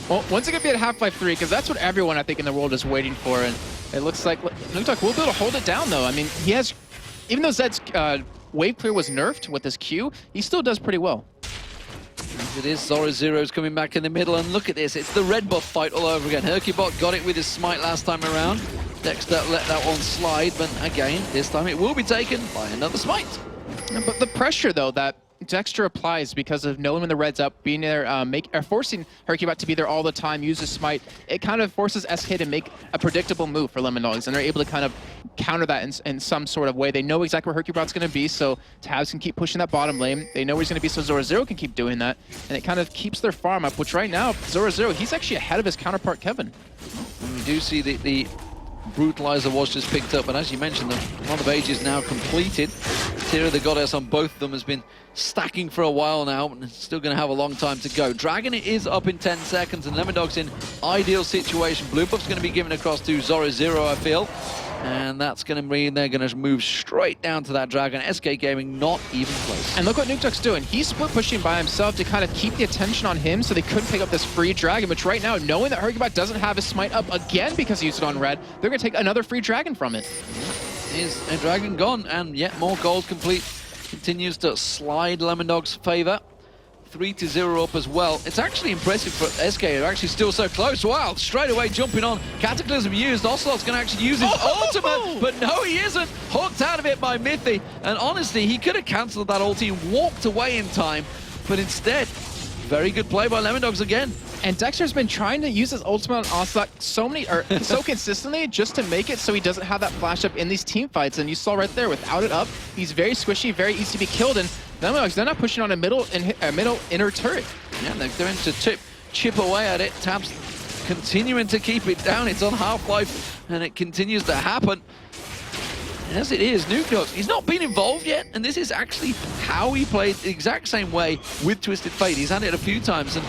Speaker 6: Well, when's it going to be at Half-Life 3? Because that's what everyone, I think, in the world is waiting for, and it looks like Nukeduck will be able to hold it down, though. I mean, he has, even though Zed's wave clear was nerfed with his Q, he still does pretty well.
Speaker 5: As it is, Zoro's coming back in the middle, and look at this, it's the red buff fight all over again. Hercubot got it with his smite last time around. Dexter let that one slide, but again, this time it will be taken by another smite.
Speaker 6: But the pressure, though, that Dexter applies because of knowing when the red's up, being there, forcing Hercubot to be there all the time, use his smite. It kind of forces SK to make a predictable move for Lemondogs, and they're able to kind of counter that in some sort of way. They know exactly where Hercubot's going to be, so Tabs can keep pushing that bottom lane. They know where he's going to be, so Zoro can keep doing that, and it kind of keeps their farm up, which right now, Zoro, he's actually ahead of his counterpart, Kevin.
Speaker 5: And we do see the Brutalizer was just picked up, but as you mentioned, the Month of Age is now completed. Tear of the Goddess on both of them has been stacking for a while now, and it's still going to have a long time to go. Dragon is up in 10 seconds, and Lemondog's in ideal situation. Blue buff's going to be given across to Zoro Zero, I feel. And that's going to mean they're going to move straight down to that Dragon. SK Gaming not even close.
Speaker 6: And look what Nukeduck's doing. He's split pushing by himself to kind of keep the attention on him so they couldn't pick up this free Dragon, which right now, knowing that Hercubot doesn't have his smite up again because he used it on red, they're going to take another free Dragon from it.
Speaker 5: Is a Dragon gone, and yet more gold complete. Continues to slide Lemondog's favor. 3-0 up as well. It's actually impressive for SK, they're actually still so close. Wow, straight away jumping on. Cataclysm used. Ocelot's going to actually use his ultimate, but no, he isn't. Hooked out of it by Mithy. And honestly, he could have cancelled that ulti and walked away in time, but instead, very good play by Lemondogs again.
Speaker 6: And Dexter's been trying to use his ultimate on Ocelot so consistently just to make it so he doesn't have that flash up in these team fights. And you saw right there, without it up, he's very squishy, very easy to be killed. And Lemondogs, they're not pushing on a middle inner turret.
Speaker 5: Yeah, they're going to chip away at it. Tabs continuing to keep it down. It's on Half-Life, and it continues to happen. As it is, Nukeduck, he's not been involved yet, and this is actually how he played the exact same way with Twisted Fate. He's had it a few times, and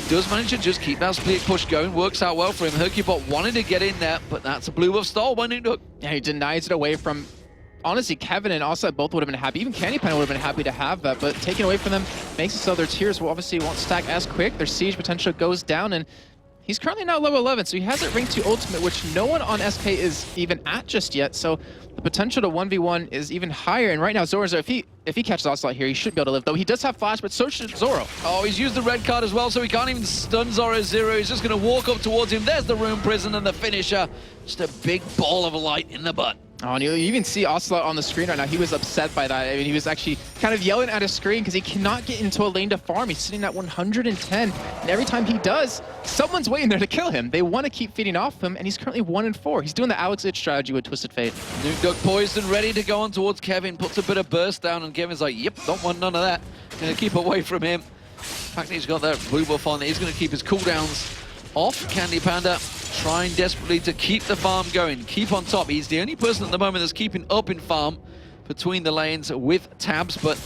Speaker 5: does manage to just keep that split push going. Works out well for him. Hercubot wanted to get in there, but that's a blue buff stall by Nukeduck.
Speaker 6: Yeah, he denies it away from... Honestly, Kevin and Ocelot both would have been happy. Even Candy Pan would have been happy to have that, but taken away from them makes it so their tiers will obviously won't stack as quick. Their siege potential goes down, and he's currently now level 11, so he has it ranked to ultimate, which no one on SK is even at just yet. So the potential to 1v1 is even higher. And right now, Zoro, if he catches Ocelot here, he should be able to live. Though he does have flash, but so should Zoro.
Speaker 5: Oh, he's used the red card as well, so he can't even stun Zoro Zero. He's just going to walk up towards him. There's the Rune Prison and the finisher. Just a big ball of light in the butt.
Speaker 6: Oh, and you even see Ocelot on the screen right now. He was upset by that. I mean, he was actually kind of yelling at his screen because he cannot get into a lane to farm. He's sitting at 110, and every time he does, someone's waiting there to kill him. They want to keep feeding off him, and he's currently 1-4. He's doing the Alex Itch strategy with Twisted Fate.
Speaker 5: Nukeduck poised and ready to go on towards Kevin. Puts a bit of burst down, and Kevin's like, yep, don't want none of that. Gonna keep away from him. The fact that he's got that blue buff on, he's gonna keep his cooldowns off. Candy Panda trying desperately to keep the farm going, keep on top. He's the only person at the moment that's keeping up in farm between the lanes with Tabs, but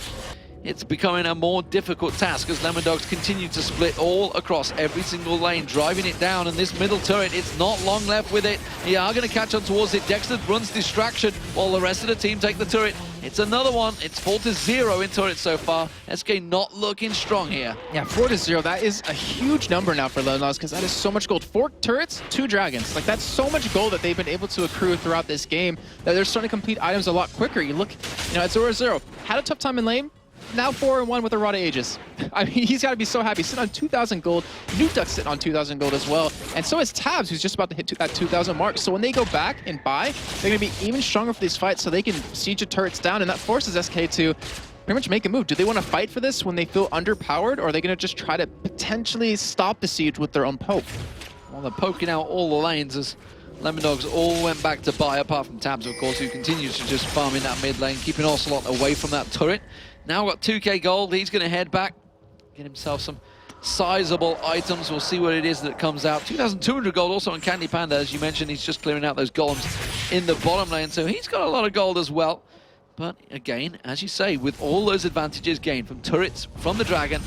Speaker 5: it's becoming a more difficult task as Lemondogs continue to split all across every single lane, driving it down. And this middle turret, it's not long left with it. They are going to catch on towards it. Dexter runs distraction while the rest of the team take the turret. It's another one. It's 4-0 in turret so far. SK not looking strong here.
Speaker 6: Yeah, 4-0. That is a huge number now for Lemondogs because that is so much gold. 4 turrets, 2 dragons. Like, that's so much gold that they've been able to accrue throughout this game that they're starting to complete items a lot quicker. You look, at 0-0. Had a tough time in lane. Now 4-1 with a Rod of Aegis. I mean, he's got to be so happy. Sitting on 2,000 gold. Nukeduck's sitting on 2,000 gold as well. And so is Tabs, who's just about to hit that 2,000 mark. So when they go back and buy, they're going to be even stronger for these fights so they can siege the turrets down. And that forces SK to pretty much make a move. Do they want to fight for this when they feel underpowered? Or are they going to just try to potentially stop the siege with their own poke?
Speaker 5: Well, they're poking out all the lanes as Lemondogs all went back to buy, apart from Tabs, of course, who continues to just farm in that mid lane, keeping Ocelot away from that turret. Now got 2k gold. He's going to head back, get himself some sizable items. We'll see what it is that comes out. 2,200 gold also on Candy Panda. As you mentioned, he's just clearing out those golems in the bottom lane, so he's got a lot of gold as well. But again, as you say, with all those advantages gained from turrets, from the Dragon,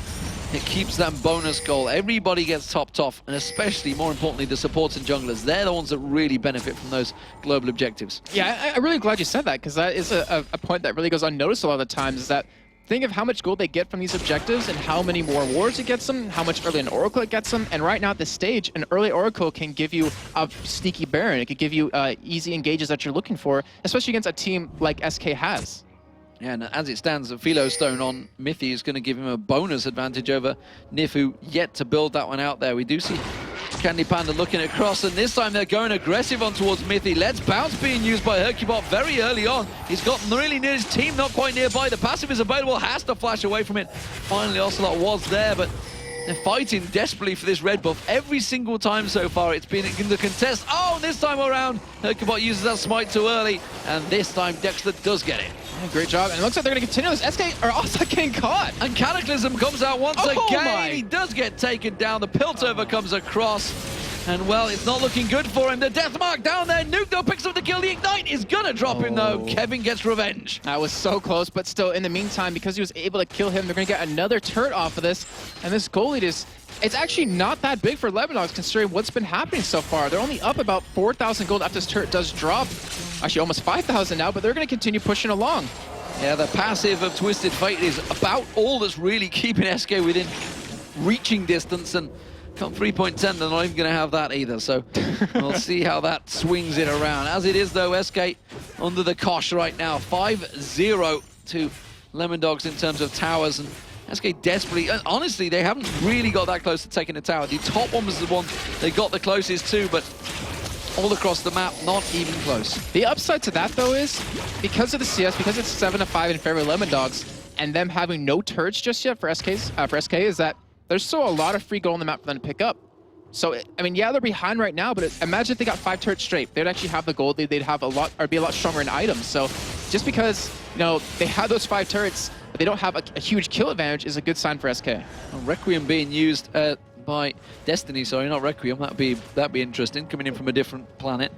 Speaker 5: it keeps them bonus gold. Everybody gets topped off, and especially, more importantly, the supports and junglers. They're the ones that really benefit from those global objectives.
Speaker 6: Yeah, I'm really glad you said that, because that is a point that really goes unnoticed a lot of the times, is that think of how much gold they get from these objectives and how many more wars it gets them, how much early an Oracle it gets them. And right now at this stage, an early Oracle can give you a sneaky Baron. It could give you easy engages that you're looking for, especially against a team like SK has.
Speaker 5: Yeah, and as it stands, the Philo Stone on Mithy is going to give him a bonus advantage over Nifu, yet to build that one out there. We do see Candy Panda looking across, and this time they're going aggressive on towards Mythy. Let's Bounce being used by Hercubot very early on. He's got really near his team, not quite nearby. The passive is available, has to flash away from it. Finally, Ocelot was there, but they're fighting desperately for this red buff. Every single time so far, it's been in the contest. Oh, this time around, Hercubot uses that smite too early, and this time Dexter does get it.
Speaker 6: Yeah, great job, and it looks like they're going to continue this. SK are also getting caught.
Speaker 5: And Cataclysm comes out once again.
Speaker 6: My.
Speaker 5: He does get taken down. The Piltover comes across. And, well, it's not looking good for him. The death mark down there. Nuke picks up the kill. The Ignite is going to drop him, though. Kevin gets revenge.
Speaker 6: That was so close, but still, in the meantime, because he was able to kill him, they're going to get another turret off of this. And this goal lead is... It's actually not that big for Lemondogs considering what's been happening so far. They're only up about 4,000 gold after this turret does drop. Actually, almost 5,000 now, but they're going to continue pushing along.
Speaker 5: Yeah, the passive of Twisted Fate is about all that's really keeping SK within reaching distance, and come 3.10, they're not even going to have that either, so we'll see how that swings it around. As it is, though, SK under the cosh right now, 5-0 to Lemondogs in terms of towers, and SK desperately, and honestly, they haven't really got that close to taking the tower. The top one was the one they got the closest to, but all across the map, not even close.
Speaker 6: The upside to that, though, is because of the CS, because it's 7-5 in favor of Lemondogs, and them having no turrets just yet for SK, is that there's still a lot of free gold on the map for them to pick up. So, I mean, yeah, they're behind right now, but imagine if they got 5 turrets straight. They'd actually have the gold. They'd have a lot, or be a lot stronger in items. So, just because, you know, they have those 5 turrets, but they don't have a huge kill advantage is a good sign for SK.
Speaker 5: Well, Requiem being used by Destiny, sorry, not Requiem. That'd be interesting, coming in from a different planet.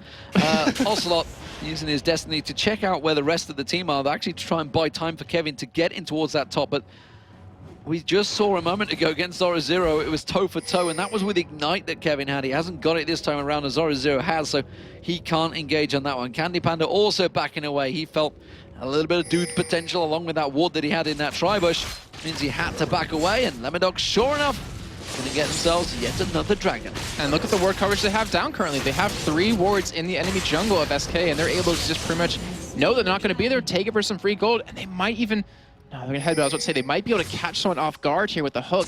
Speaker 5: Ocelot using his Destiny to check out where the rest of the team are. They're actually to try and buy time for Kevin to get in towards that top, but we just saw a moment ago against Zoro Zero, it was toe for toe, and that was with Ignite that Kevin had. He hasn't got it this time around as Zoro Zero has, so he can't engage on that one. Candy Panda also backing away. He felt a little bit of dude potential along with that ward that he had in that Tribush. Means he had to back away, and Lemondogs, sure enough, going to get themselves yet another dragon.
Speaker 6: And look at the ward coverage they have down currently. They have 3 wards in the enemy jungle of SK, and they're able to just pretty much know they're not going to be there, take it for some free gold, and they might even... No, they're going to head, but I was about to say they might be able to catch someone off guard here with the hook.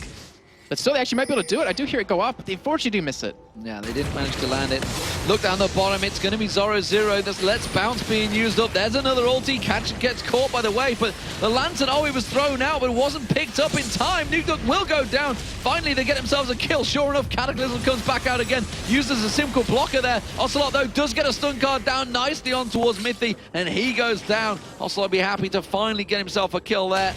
Speaker 6: But still, they actually might be able to do it. I do hear it go off, but they unfortunately do miss it.
Speaker 5: Yeah, they didn't manage to land it. Look down the bottom, it's going to be Zoro Zero. This Let's Bounce being used up. There's another ulti. Catch gets caught by the wave, but the lantern, oh, it was thrown out, but it wasn't picked up in time. Nuke will go down. Finally, they get themselves a kill. Sure enough, Cataclysm comes back out again. Used as a simple blocker there. Ocelot, though, does get a stun card down nicely on towards Mythy, and he goes down. Ocelot will be happy to finally get himself a kill there.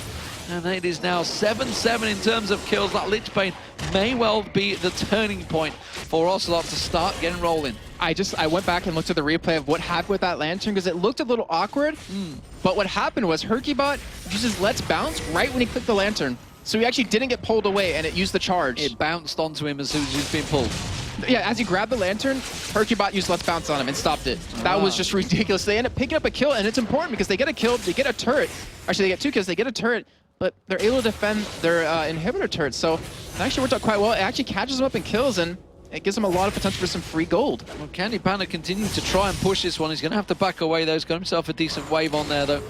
Speaker 5: And it is now 7-7 in terms of kills. That Lich Bane may well be the turning point for Ocelot to start getting rolling.
Speaker 6: I went back and looked at the replay of what happened with that lantern because it looked a little awkward. But what happened was Hercubot uses Let's Bounce right when he clicked the lantern. So he actually didn't get pulled away and it used the charge.
Speaker 5: It bounced onto him as soon as he was being pulled.
Speaker 6: Yeah, as he grabbed the lantern, Hercubot used Let's Bounce on him and stopped it. That was just ridiculous. They end up picking up a kill, and it's important because they get a kill, they get a turret. Actually, they get 2 kills, they get a turret, but they're able to defend their inhibitor turrets. So it actually worked out quite well. It actually catches them up and kills, and it gives them a lot of potential for some free gold.
Speaker 5: Well, Candy Panda continues to try and push this one. He's going to have to back away, though. He's got himself a decent wave on there, though.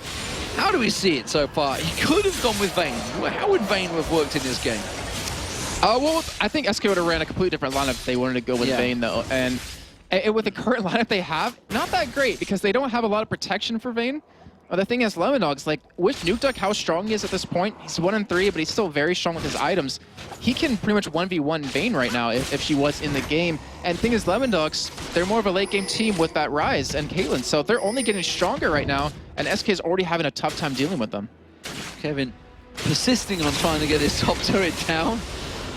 Speaker 5: How do we see it so far? He could have gone with Vayne. How would Vayne have worked in this game?
Speaker 6: Well, I think SK would have ran a completely different lineup if they wanted to go with Vayne, though. And with the current lineup they have, not that great, because they don't have a lot of protection for Vayne. The thing is, Lemondogs, like, with Nuke, how strong he is at this point, he's 1-3, but he's still very strong with his items. He can pretty much 1v1 Vayne right now if she was in the game. And the thing is, Lemondogs, they're more of a late-game team with that Ryze and Caitlyn, so they're only getting stronger right now, and SK is already having a tough time dealing with them.
Speaker 5: Kevin persisting on trying to get his top turret down.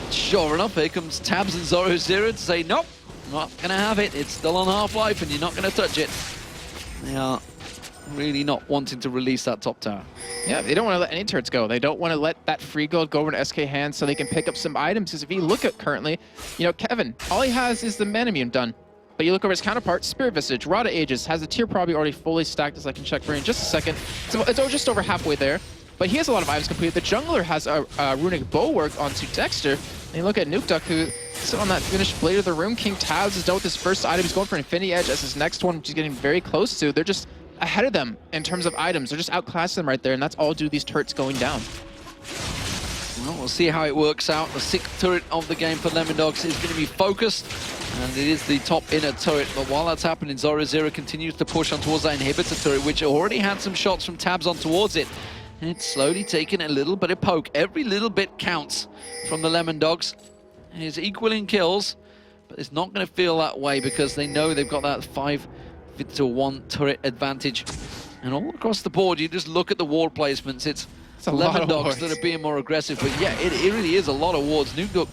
Speaker 5: Sure enough, here comes Tabs and Zoro Zero to say, nope, not going to have it. It's still on half-life, and you're not going to touch it. They are really not wanting to release that top tower.
Speaker 6: Yeah, they don't want to let any turrets go. They don't want to let that free gold go over to SK hands so they can pick up some items. Because if you look at currently, you know, Kevin, all he has is the Manamune done. But you look over his counterpart, Spirit Visage, Rod of Ages, has the tier probably already fully stacked, as I can check for you in just a second. So it's just over halfway there. But he has a lot of items completed. The jungler has a runic bulwark onto Dexter. And you look at Nuke, who sit on that finished Blade of the Rune King. Tabs is done with his first item. He's going for Infinity Edge as his next one, which he's getting very close to. They're just ahead of them in terms of items. They're just outclassing them right there, and that's all due to these turrets going down.
Speaker 5: Well, we'll see how it works out. The 6th turret of the game for Lemondogs is going to be focused, and it is the top inner turret. But while that's happening, Zoro continues to push on towards that inhibitor turret, which already had some shots from Tabs on towards it. And it's slowly taking a little bit of poke. Every little bit counts from the Lemondogs. It's equaling kills, but it's not going to feel that way because they know they've got that 5-1 turret advantage. And all across the board, you just look at the ward placements. It's Lemondogs that are being more aggressive, but yeah, it really is a lot of wards. Nuke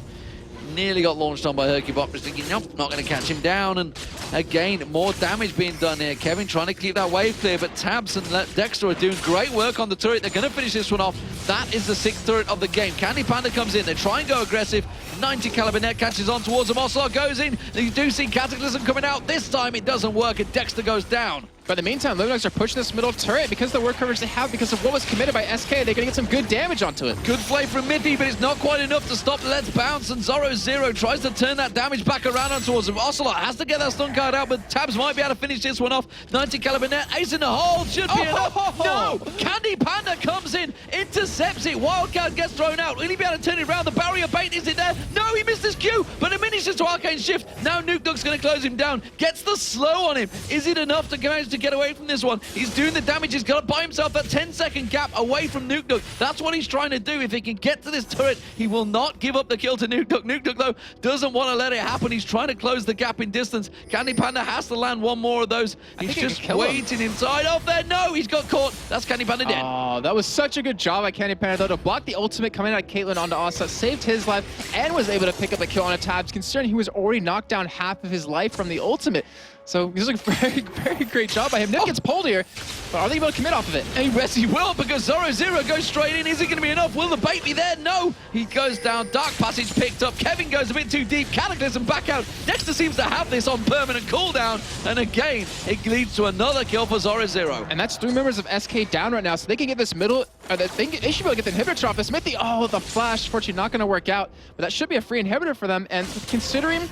Speaker 5: nearly got launched on by Hercubot, just thinking, nope, not going to catch him down. And again, more damage being done here. Kevin trying to keep that wave clear, but Tabs and Dexter are doing great work on the turret. They're going to finish this one off. That is the 6th turret of the game. Candy Panda comes in. They try and go aggressive. 90 caliber net catches on towards him. Ocelot goes in. You do see Cataclysm coming out. This time it doesn't work, and Dexter goes down.
Speaker 6: But in the meantime, Lemondogs are pushing this middle turret because of the word coverage they have, because of what was committed by SK. They're going to get some good damage onto it.
Speaker 5: Good play from Mithy, but it's not quite enough to stop Let's Bounce, and Zoro tries to turn that damage back around on towards him. Ocelot has to get that stun card out, but Tabs might be able to finish this one off. 90 caliber net, ace in the hole, should be enough. No! Candy Panda comes in, intercepts it. Wildcat gets thrown out. Will he be able to turn it around? The barrier bait, is it there? No, he missed his Q, but diminishes to Arcane Shift. Now Nuke going to close him down. Gets the slow on him. Is it enough to manage to get away from this one? He's doing the damage. He's got to buy himself that 10-second gap away from Nuke. That's what he's trying to do. If he can get to this turret, he will not give up the kill to Nuke. Nuke, though, doesn't want to let it happen. He's trying to close the gap in distance. Candy Panda has to land one more of those. He's just waiting inside of there. No, he's got caught. That's Candy Panda dead.
Speaker 6: Oh, that was such a good job by Candy Panda, though, to block the ultimate coming out of Caitlyn onto Ocelot, saved his life, and was able to pick up a kill on a Tabs, considering he was already knocked down half of his life from the ultimate. So this is a very, very great job by him. Nip gets pulled here, but are they able to commit off of it?
Speaker 5: And yes, he will, because Zoro goes straight in. Is it going to be enough? Will the bait be there? No. He goes down. Dark Passage picked up. Kevin goes a bit too deep. Cataclysm back out. Dexter seems to have this on permanent cooldown. And again, it leads to another kill for Zoro.
Speaker 6: And that's 3 members of SK down right now, so they can get this middle, or they should be able to get the inhibitor off. Smithy, oh, the flash, fortunately not going to work out, but that should be a free inhibitor for them. And considering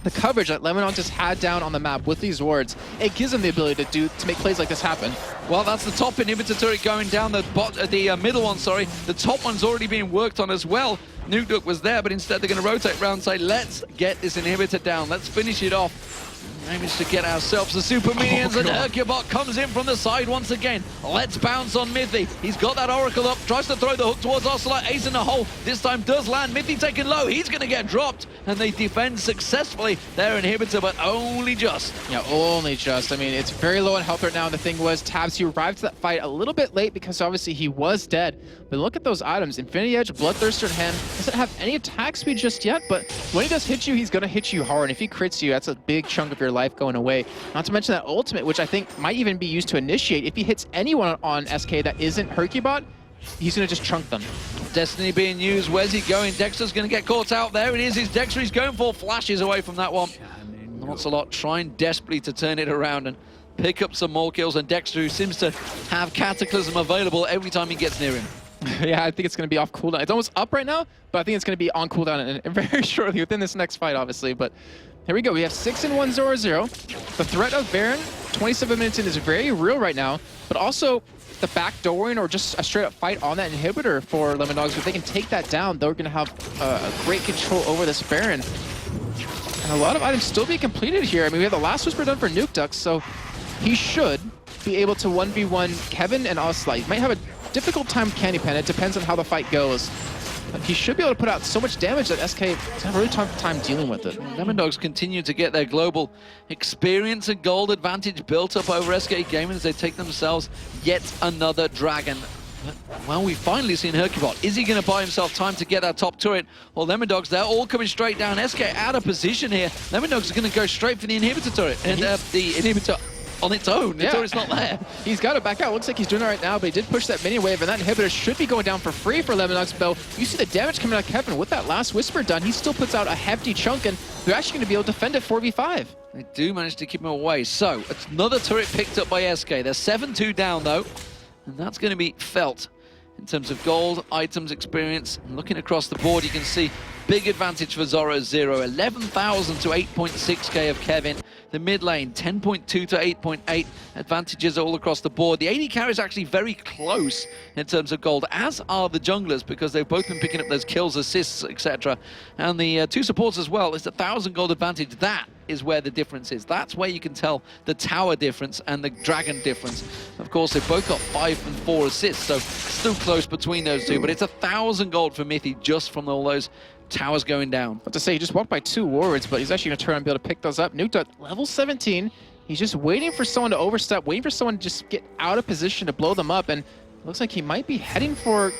Speaker 6: the coverage that Lemondogs just had down on the map with these wards, it gives them the ability to make plays like this happen.
Speaker 5: Well, that's the top inhibitor turret going down. The middle one, sorry. The top one's already being worked on as well. Nuke was there, but instead they're going to rotate around and say, let's get this inhibitor down. Let's finish it off. Managed to get ourselves the super minions, and Hercubot comes in from the side once again. Let's bounce on Mithy. He's got that Oracle up, tries to throw the hook towards Ocelot. Ace in the hole. This time does land. Mithy taken low. He's going to get dropped, and they defend successfully their inhibitor, but only just.
Speaker 6: Yeah, only just. I mean, it's very low on health right now, and the thing was, Tabs, he arrived to that fight a little bit late because obviously he was dead. But look at those items. Infinity Edge, Bloodthirster in hand. Doesn't have any attack speed just yet, but when he does hit you, he's going to hit you hard. And if he crits you, that's a big chunk of your life going away. Not to mention that ultimate, which I think might even be used to initiate. If he hits anyone on SK that isn't Hercubot, he's going to just chunk them.
Speaker 5: Destiny being used. Where's he going? Dexter's going to get caught out. There it is. It's Dexter. He's going for flashes away from that one. Ocelot trying desperately to turn it around and pick up some more kills. And Dexter, who seems to have Cataclysm available every time he gets near him.
Speaker 6: Yeah, I think it's going to be off cooldown. It's almost up right now, but I think it's going to be on cooldown and very shortly within this next fight, obviously. But here we go. We have 6-1 Zoro. The threat of Baron, 27 minutes in, is very real right now, but also the backdooring or just a straight-up fight on that inhibitor for Lemondogs. If they can take that down, they're going to have great control over this Baron. And a lot of items still be completed here. I mean, we have the last Whisper done for Nuke, so he should be able to 1v1 Kevin and Ocelot. He might have a difficult time with Candy Panda. It depends on how the fight goes. But he should be able to put out so much damage that SK has a really tough time dealing with it.
Speaker 5: Lemondogs continue to get their global experience and gold advantage built up over SK Gaming as they take themselves yet another dragon. Well, we've finally seen Hercubot. Is he going to buy himself time to get that top turret? Well, Lemondogs, they're all coming straight down. SK out of position here. Lemondogs are going to go straight for the inhibitor turret. And the inhibitor on its own. The turret's not there.
Speaker 6: He's got to back out. Looks like he's doing it right now, but he did push that mini wave, and that inhibitor should be going down for free for Lemondogs. Though you see the damage coming out of Kevin with that last Whisper done. He still puts out a hefty chunk, and they're actually going to be able to defend it 4v5.
Speaker 5: They do manage to keep him away. So it's another turret picked up by SK. They're 7-2 down though, and that's going to be felt in terms of gold, items, experience. And looking across the board, you can see big advantage for Zoro. 11,000 to 8.6k of Kevin. the mid lane, 10.2 to 8.8 advantages all across the board. The AD carry is actually very close in terms of gold, as are the junglers, because they've both been picking up those kills, assists, etc. And the two supports as well. It's 1,000 gold advantage. That is where the difference is. That's where you can tell the tower difference and the dragon difference. Of course, they've both got 5 and 4 assists, so still close between those two, but it's 1,000 gold for Mithy just from all those towers going down.
Speaker 6: What to say, he just walked by 2 wards, but he's actually going to turn and be able to pick those up. Nuke level 17. He's just waiting for someone to overstep, waiting for someone to just get out of position to blow them up, and it looks like he might be heading for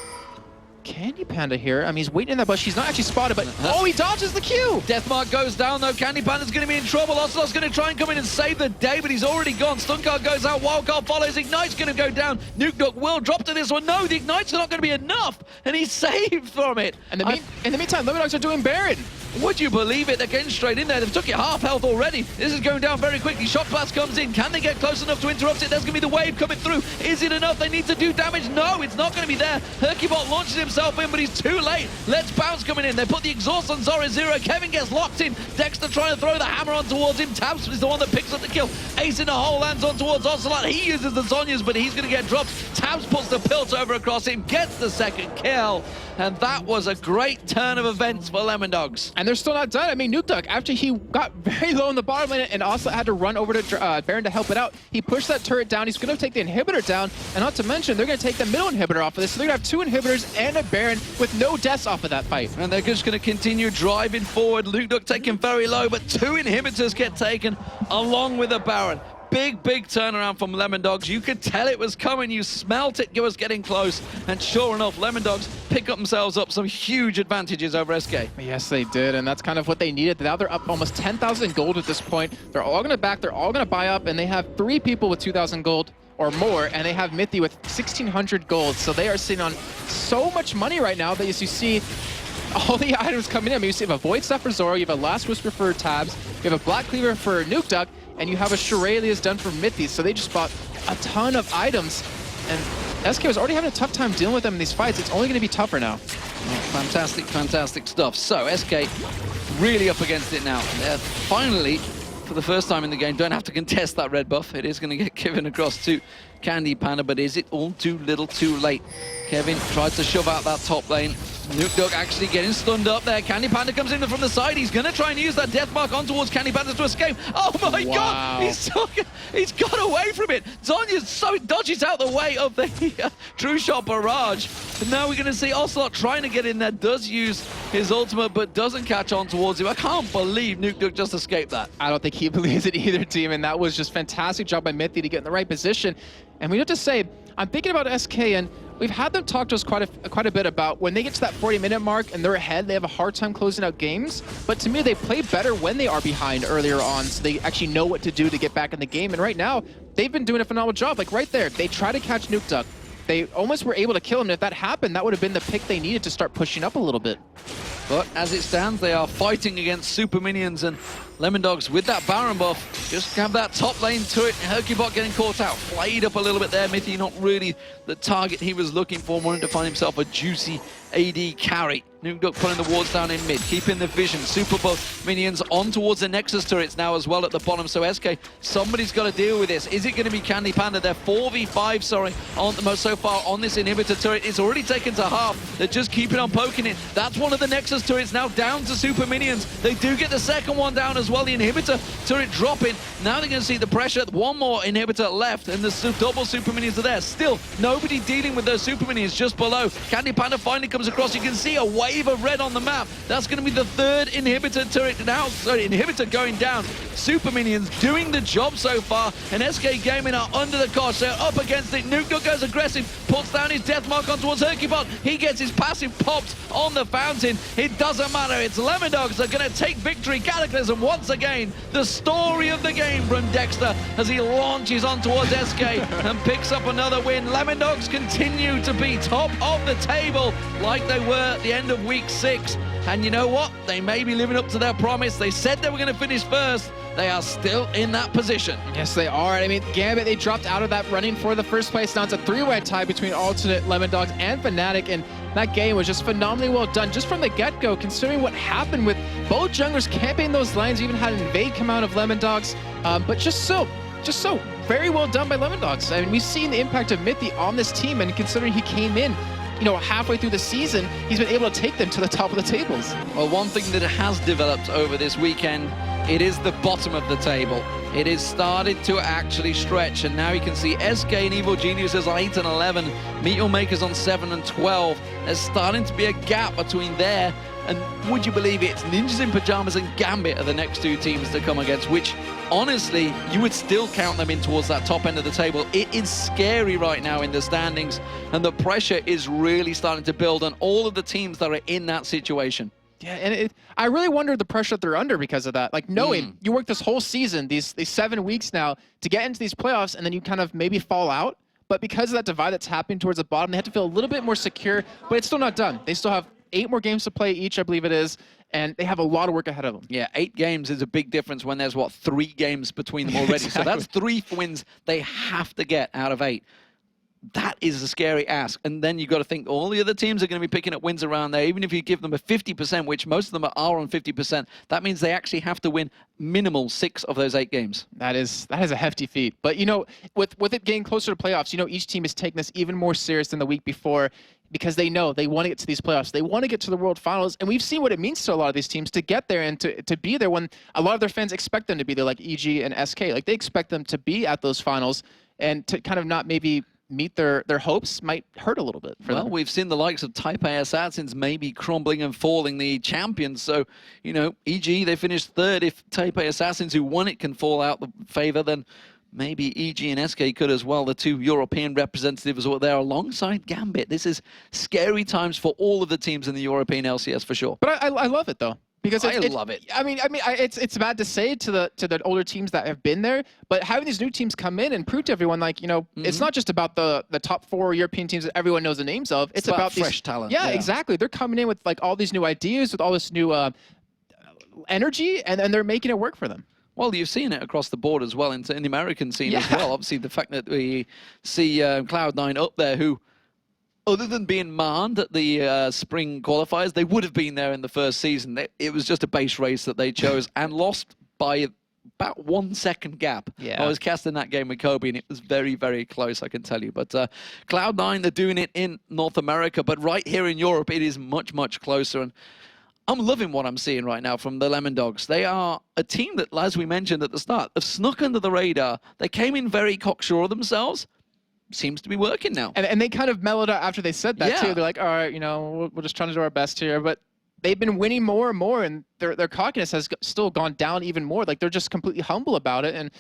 Speaker 6: Candy Panda here. I mean, he's waiting in that bush. He's not actually spotted, but oh, he dodges the Q!
Speaker 5: Deathmark goes down, though. Candy Panda's going to be in trouble. Ocelot's going to try and come in and save the day, but he's already gone. Stun card goes out. Wildcard follows. Ignite's going to go down. Nuke will drop to this one. No, the Ignite's not going to be enough, and he's saved from it.
Speaker 6: And in the meantime, Lemondogs are doing Baron.
Speaker 5: Would you believe it? They're getting straight in there. They've took it half health already. This is going down very quickly. Shock Blast comes in. Can they get close enough to interrupt it? There's going to be the wave coming through. Is it enough? They need to do damage. No, it's not going to be there. Hercubot launches himself in, but he's too late. Let's Bounce coming in. They put the exhaust on Zora Zero. Kevin gets locked in. Dexter trying to throw the hammer on towards him. Tabs is the one that picks up the kill. Ace in the hole lands on towards Ocelot. He uses the Zhonya's, but he's going to get dropped. Tabs puts the Pilt over across him, gets the second kill. And that was a great turn of events for Lemondogs.
Speaker 6: And they're still not done. I mean, Nuke, after he got very low in the bottom lane and also had to run over to Baron to help it out, he pushed that turret down. He's going to take the inhibitor down. And not to mention, they're going to take the middle inhibitor off of this. So they're going to have 2 inhibitors and a Baron with no deaths off of that fight.
Speaker 5: And they're just going to continue driving forward. Luke taken very low, but 2 inhibitors get taken along with the Baron. Big turnaround from Lemondogs. You could tell it was coming. You smelt it was getting close. And sure enough, Lemondogs pick up themselves up some huge advantages over SK.
Speaker 6: Yes, they did. And that's kind of what they needed. Now they're up almost 10,000 gold at this point. They're all going to back. They're all going to buy up. And they have 3 people with 2,000 gold or more. And they have Mithy with 1,600 gold. So they are sitting on so much money right now that as you see all the items coming in. I mean, you have a Void Staff for Zoro. You have a Last Whisper for Tabs. You have a Black Cleaver for Nuke. And you have a Shuralia's done for Mithy, so they just bought a ton of items. And SK was already having a tough time dealing with them in these fights. It's only going to be tougher now.
Speaker 5: Fantastic stuff. So SK really up against it now. They're finally, for the first time in the game, don't have to contest that red buff. It is going to get given across to Candy Panda, but is it all too little too late? Kevin tried to shove out that top lane. Nuke actually getting stunned up there. Candy Panda comes in from the side. He's going to try and use that death mark on towards Candy Panda to escape. Oh my God! He's got away from it. Zonya dodges out the way of the True Shot barrage. And now we're going to see Ocelot trying to get in there. Does use his ultimate, but doesn't catch on towards him. I can't believe Nuke just escaped that.
Speaker 6: I don't think he believes it either, team. And that was just fantastic job by Mithy to get in the right position. And we have to say, I'm thinking about SK, and we've had them talk to us quite a bit about when they get to that 40-minute mark and they're ahead, they have a hard time closing out games. But to me, they play better when they are behind earlier on, so they actually know what to do to get back in the game. And right now, they've been doing a phenomenal job. Like right there, they try to catch Nuke. They almost were able to kill him. And if that happened, that would have been the pick they needed to start pushing up a little bit.
Speaker 5: But as it stands, they are fighting against super minions, and Lemondogs with that Baron buff just have that top lane to it. Hercubot getting caught out, flayed up a little bit there. Mithy not really the target he was looking for, wanted to find himself a juicy AD carry. Nuke putting the wards down in mid, keeping the vision. Super buff minions on towards the Nexus turrets now as well at the bottom. So SK, somebody's got to deal with this. Is it going to be Candy Panda? They're 4v5, sorry, on the most so far on this inhibitor turret. It's already taken to half. They're just keeping on poking it. That's one of the Nexus turrets now down to super minions. They do get the second one down as well. The inhibitor turret dropping. Now they're going to see the pressure. One more inhibitor left, and the double super minions are there. Still, nobody dealing with those super minions just below. Candy Panda finally comes across. You can see a wave of red on the map. That's going to be the 3rd inhibitor turret now. Sorry, inhibitor going down. Super minions doing the job so far, and SK Gaming are under the cosh. They're up against it. Nuke goes aggressive, puts down his death mark on towards Hercubot. He gets his passive popped on the fountain. It doesn't matter. It's Lemondogs that are going to take victory. Cataclysm once again. The story of the game from Dexter as he launches on towards SK and picks up another win. Lemondogs continue to be top of the table like they were at the end of week 6. And you know what? They may be living up to their promise. They said they were going to finish first, they are still in that position.
Speaker 6: Yes, they are. I mean, Gambit, they dropped out of that running for the first place. Now it's a 3-way tie between Alternate, Lemon Dogs, and Fnatic, and that game was just phenomenally well done, just from the get-go, considering what happened with both junglers camping those lanes, even had an invade come out of Lemon Dogs, but just so very well done by Lemon Dogs. I mean, we've seen the impact of Mithy on this team, and considering he came in, you know, halfway through the season, he's been able to take them to the top of the tables.
Speaker 5: Well, one thing that has developed over this weekend, it is the bottom of the table. It is started to actually stretch, and now you can see SK and Evil Geniuses on 8 and 11, Meteor Makers on 7 and 12. There's starting to be a gap between there, and would you believe it, it's Ninjas in Pajamas and Gambit are the next two teams to come against, which honestly, you would still count them in towards that top end of the table. It is scary right now in the standings, and the pressure is really starting to build on all of the teams that are in that situation.
Speaker 6: Yeah, and I really wonder the pressure that they're under because of that. Like, knowing you work this whole season, these 7 weeks now, to get into these playoffs, and then you kind of maybe fall out. But because of that divide that's happening towards the bottom, they have to feel a little bit more secure, but it's still not done. They still have 8 more games to play each, I believe it is, and they have a lot of work ahead of them.
Speaker 5: Yeah, 8 games is a big difference when there's, what, 3 games between them already.
Speaker 6: Exactly.
Speaker 5: So that's 3 wins they have to get out of 8. That is a scary ask. And then you've got to think all the other teams are going to be picking up wins around there. Even if you give them a 50%, which most of them are on 50%, that means they actually have to win minimal 6 of those 8 games.
Speaker 6: That is a hefty feat. But, you know, with it getting closer to playoffs, you know, each team is taking this even more serious than the week before, because they know they want to get to these playoffs. They want to get to the World Finals, and we've seen what it means to a lot of these teams to get there and to be there when a lot of their fans expect them to be there, like EG and SK. Like, they expect them to be at those finals, and to kind of not maybe meet their hopes might hurt a little bit for them.
Speaker 5: Well, we've seen the likes of Taipei Assassins maybe crumbling and falling, the champions. So, you know, EG, they finished 3rd. If Taipei Assassins, who won it, can fall out the favor, then maybe EG and SK could as well. The 2 European representatives are there alongside Gambit. This is scary times for all of the teams in the European LCS for sure.
Speaker 6: But I love it, though. Because
Speaker 5: I love it.
Speaker 6: I mean, it's bad to say to the older teams that have been there, but having these new teams come in and prove to everyone, like, you know, it's not just about the top 4 European teams that everyone knows the names of. It's about
Speaker 5: fresh
Speaker 6: these,
Speaker 5: talent.
Speaker 6: Yeah, exactly. They're coming in with like all these new ideas, with all this new energy, and they're making it work for them.
Speaker 5: Well, you've seen it across the board as well in the American scene as well. Obviously, the fact that we see Cloud9 up there, who, other than being manned at the spring qualifiers, they would have been there in the first season. It was just a base race that they chose and lost by about 1 second gap.
Speaker 6: Yeah.
Speaker 5: I was casting that game with Kobe, and it was very, very close, I can tell you. But Cloud9, they're doing it in North America, but right here in Europe, it is much, much closer. And I'm loving what I'm seeing right now from the Lemon Dogs. They are a team that, as we mentioned at the start, have snuck under the radar. They came in very cocksure of themselves. Seems to be working now.
Speaker 6: And they kind of mellowed out after they said that, too. They're like, all right, you know, we're just trying to do our best here. But they've been winning more and more, and their cockiness has still gone down even more. Like, they're just completely humble about it. And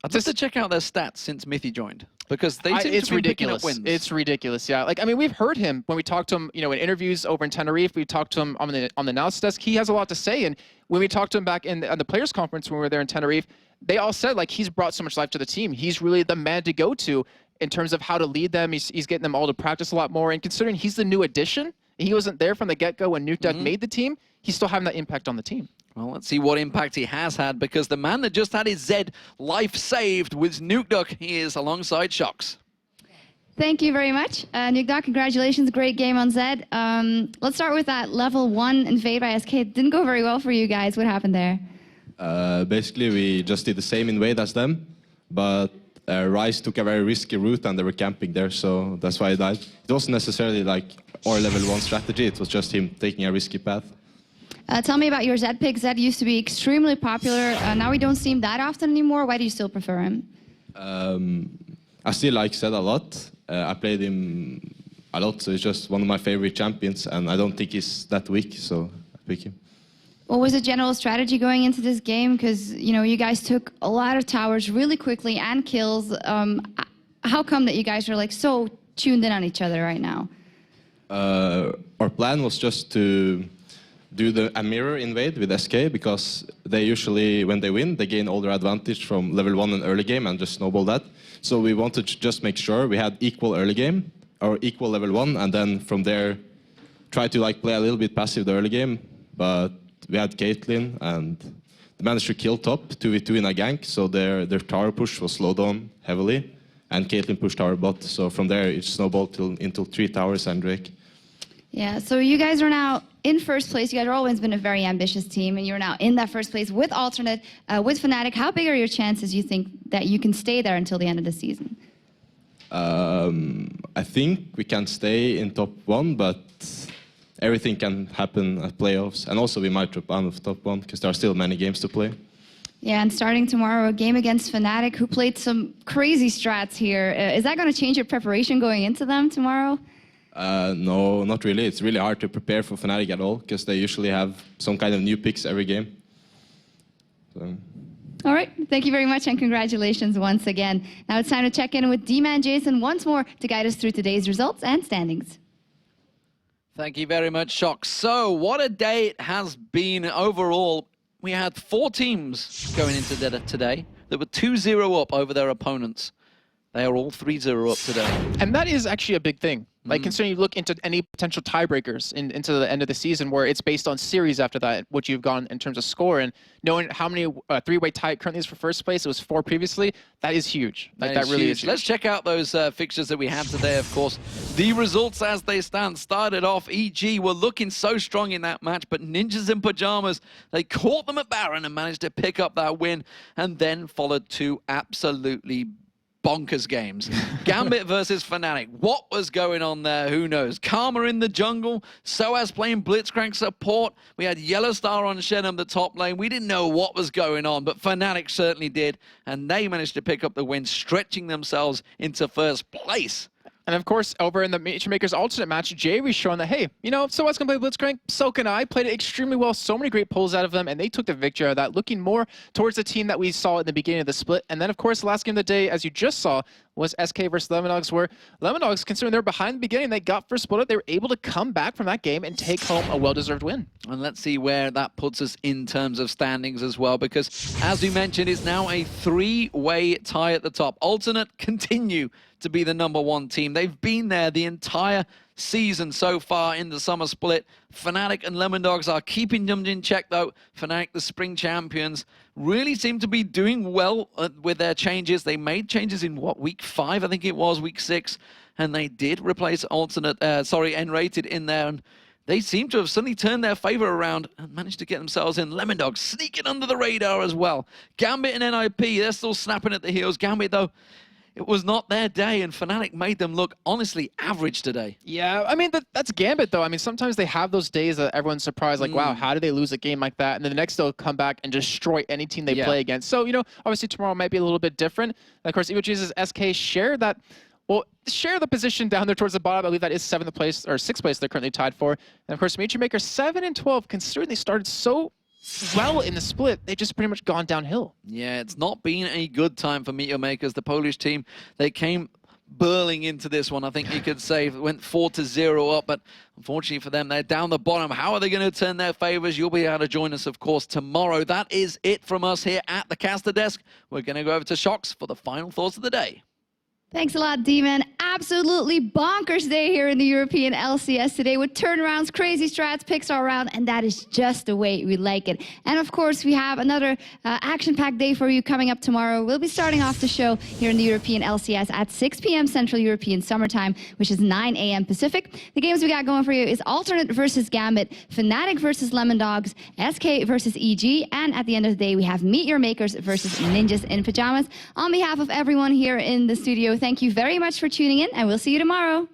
Speaker 5: I'd just to check out their stats since Mithy joined, because they seem to be picking up wins.
Speaker 6: It's ridiculous, yeah. Like, I mean, we've heard him when we talked to him, you know, in interviews over in Tenerife. We talked to him on the announce desk. He has a lot to say. And when we talked to him back on the players' conference when we were there in Tenerife, they all said, like, he's brought so much life to the team. He's really the man to go to in terms of how to lead them. He's getting them all to practice a lot more. And considering he's the new addition, he wasn't there from the get-go when Nuke Duck made the team, he's still having that impact on the team.
Speaker 5: Well, let's see what impact he has had, because the man that just had his Zed life saved was Nuke Duck. He is alongside Shox.
Speaker 3: Thank you very much. Nuke Duck, congratulations. Great game on Zed. Let's start with that level 1 invade by SK. It didn't go very well for you guys. What happened there?
Speaker 7: Basically, we just did the same invade as them, but Ryze took a very risky route and they were camping there, so that's why he died. It wasn't necessarily like our level 1 strategy, it was just him taking a risky path.
Speaker 3: Tell me about your Zed pick. Zed used to be extremely popular. Now we don't see him that often anymore. Why do you still prefer him?
Speaker 7: I still like Zed a lot. I played him a lot, so he's just one of my favorite champions, and I don't think he's that weak, so I pick him.
Speaker 3: What was the general strategy going into this game? Because, you know, you guys took a lot of towers really quickly and kills. How come that you guys are like so tuned in on each other right now?
Speaker 7: Our plan was just to do a mirror invade with SK, because they usually, when they win, they gain all their advantage from level 1 and early game and just snowball that. So we wanted to just make sure we had equal early game, or equal level 1, and then from there try to like play a little bit passive the early game. But we had Caitlyn, and they managed to kill top 2v2 in a gank, so their tower push was slowed down heavily, and Caitlyn pushed tower bot. So from there, it snowballed into 3 towers and Drake.
Speaker 3: Yeah, so you guys are now in first place. You guys have always been a very ambitious team, and you're now in that first place with Alternate, with Fnatic. How big are your chances, you think, that you can stay there until the end of the season?
Speaker 7: I think we can stay in top 1, but everything can happen at playoffs. And also we might drop out of top 1, because there are still many games to play.
Speaker 3: Yeah, and starting tomorrow, a game against Fnatic, who played some crazy strats here. Is that going to change your preparation going into them tomorrow?
Speaker 7: No, not really. It's really hard to prepare for Fnatic at all, because they usually have some kind of new picks every game. So.
Speaker 3: All right, thank you very much, and congratulations once again. Now it's time to check in with D-Man Jason once more to guide us through today's results and standings.
Speaker 5: Thank you very much, Shock. So, what a day it has been overall. We had 4 teams going into today that were 2-0 up over their opponents. They are all 3-0 up today.
Speaker 6: And that is actually a big thing. Like, considering you look into any potential tiebreakers into the end of the season, where it's based on series after that, what you've gone in terms of score, and knowing how many 3-way tie it currently is for first place, it was 4 previously, that is huge. Like, that really is huge.
Speaker 5: Let's check out those fixtures that we have today, of course. The results as they stand started off. EG were looking so strong in that match, but Ninjas in Pajamas, they caught them at Baron and managed to pick up that win, and then followed 2 absolutely bonkers games. Gambit versus Fnatic. What was going on there? Who knows? Karma in the jungle. Soaz playing Blitzcrank support. We had Yellowstar on Shen on the top lane. We didn't know what was going on, but Fnatic certainly did, and they managed to pick up the win, stretching themselves into first place.
Speaker 6: And of course, over in the Matchmakers alternate match, Jay was showing that, hey, you know, so I was going to play Blitzcrank, so can I. Played it extremely well, so many great pulls out of them, and they took the victory out of that, looking more towards the team that we saw at the beginning of the split. And then, of course, the last game of the day, as you just saw, was SK versus Lemondogs, where Lemondogs, considering they were behind the beginning, they got first split up, they were able to come back from that game and take home a well-deserved win.
Speaker 5: And let's see where that puts us in terms of standings as well, because as we mentioned, it's now a 3-way tie at the top. Alternate continue to be the #1 team. They've been there the entire season so far in the summer split. Fnatic and Lemondogs are keeping them in check, though. Fnatic, the spring champions, really seem to be doing well with their changes. They made changes in, what, week 5, I think it was, week 6, and they did replace N-Rated in there, and they seem to have suddenly turned their favor around and managed to get themselves in. Lemondogs sneaking under the radar as well. Gambit and NIP, they're still snapping at the heels. Gambit, though, it was not their day, and Fnatic made them look honestly average today.
Speaker 6: Yeah, I mean, that's Gambit, though. I mean, sometimes they have those days that everyone's surprised, like, wow, how did they lose a game like that? And then the next they'll come back and destroy any team they play against. So, you know, obviously tomorrow might be a little bit different. And of course, Evil Jesus SK share the position down there towards the bottom. I believe that is 7th place, or 6th place they're currently tied for. And of course, Matchmaker 7-12, considering they started so well in the split, they just pretty much gone downhill.
Speaker 5: Yeah, it's not been a good time for Meteor Makers, the Polish team. They came burling into this one, I think you could say. Went 4-0 up, but unfortunately for them, they're down the bottom. How are they going to turn their favors? You'll be able to join us, of course, tomorrow. That is it from us here at the caster desk. We're going to go over to Shocks for the final thoughts of the day.
Speaker 3: Thanks a lot, D-Man. Absolutely bonkers day here in the European LCS today with turnarounds, crazy strats, picks all around, and that is just the way we like it. And of course, we have another action-packed day for you coming up tomorrow. We'll be starting off the show here in the European LCS at 6 p.m. Central European Summer Time, which is 9 a.m. Pacific. The games we got going for you is Alternate versus Gambit, Fnatic versus Lemondogs, SK versus EG, and at the end of the day, we have Meteor Makers versus Ninjas in Pajamas. On behalf of everyone here in the studio, thank you very much for tuning in, and we'll see you tomorrow.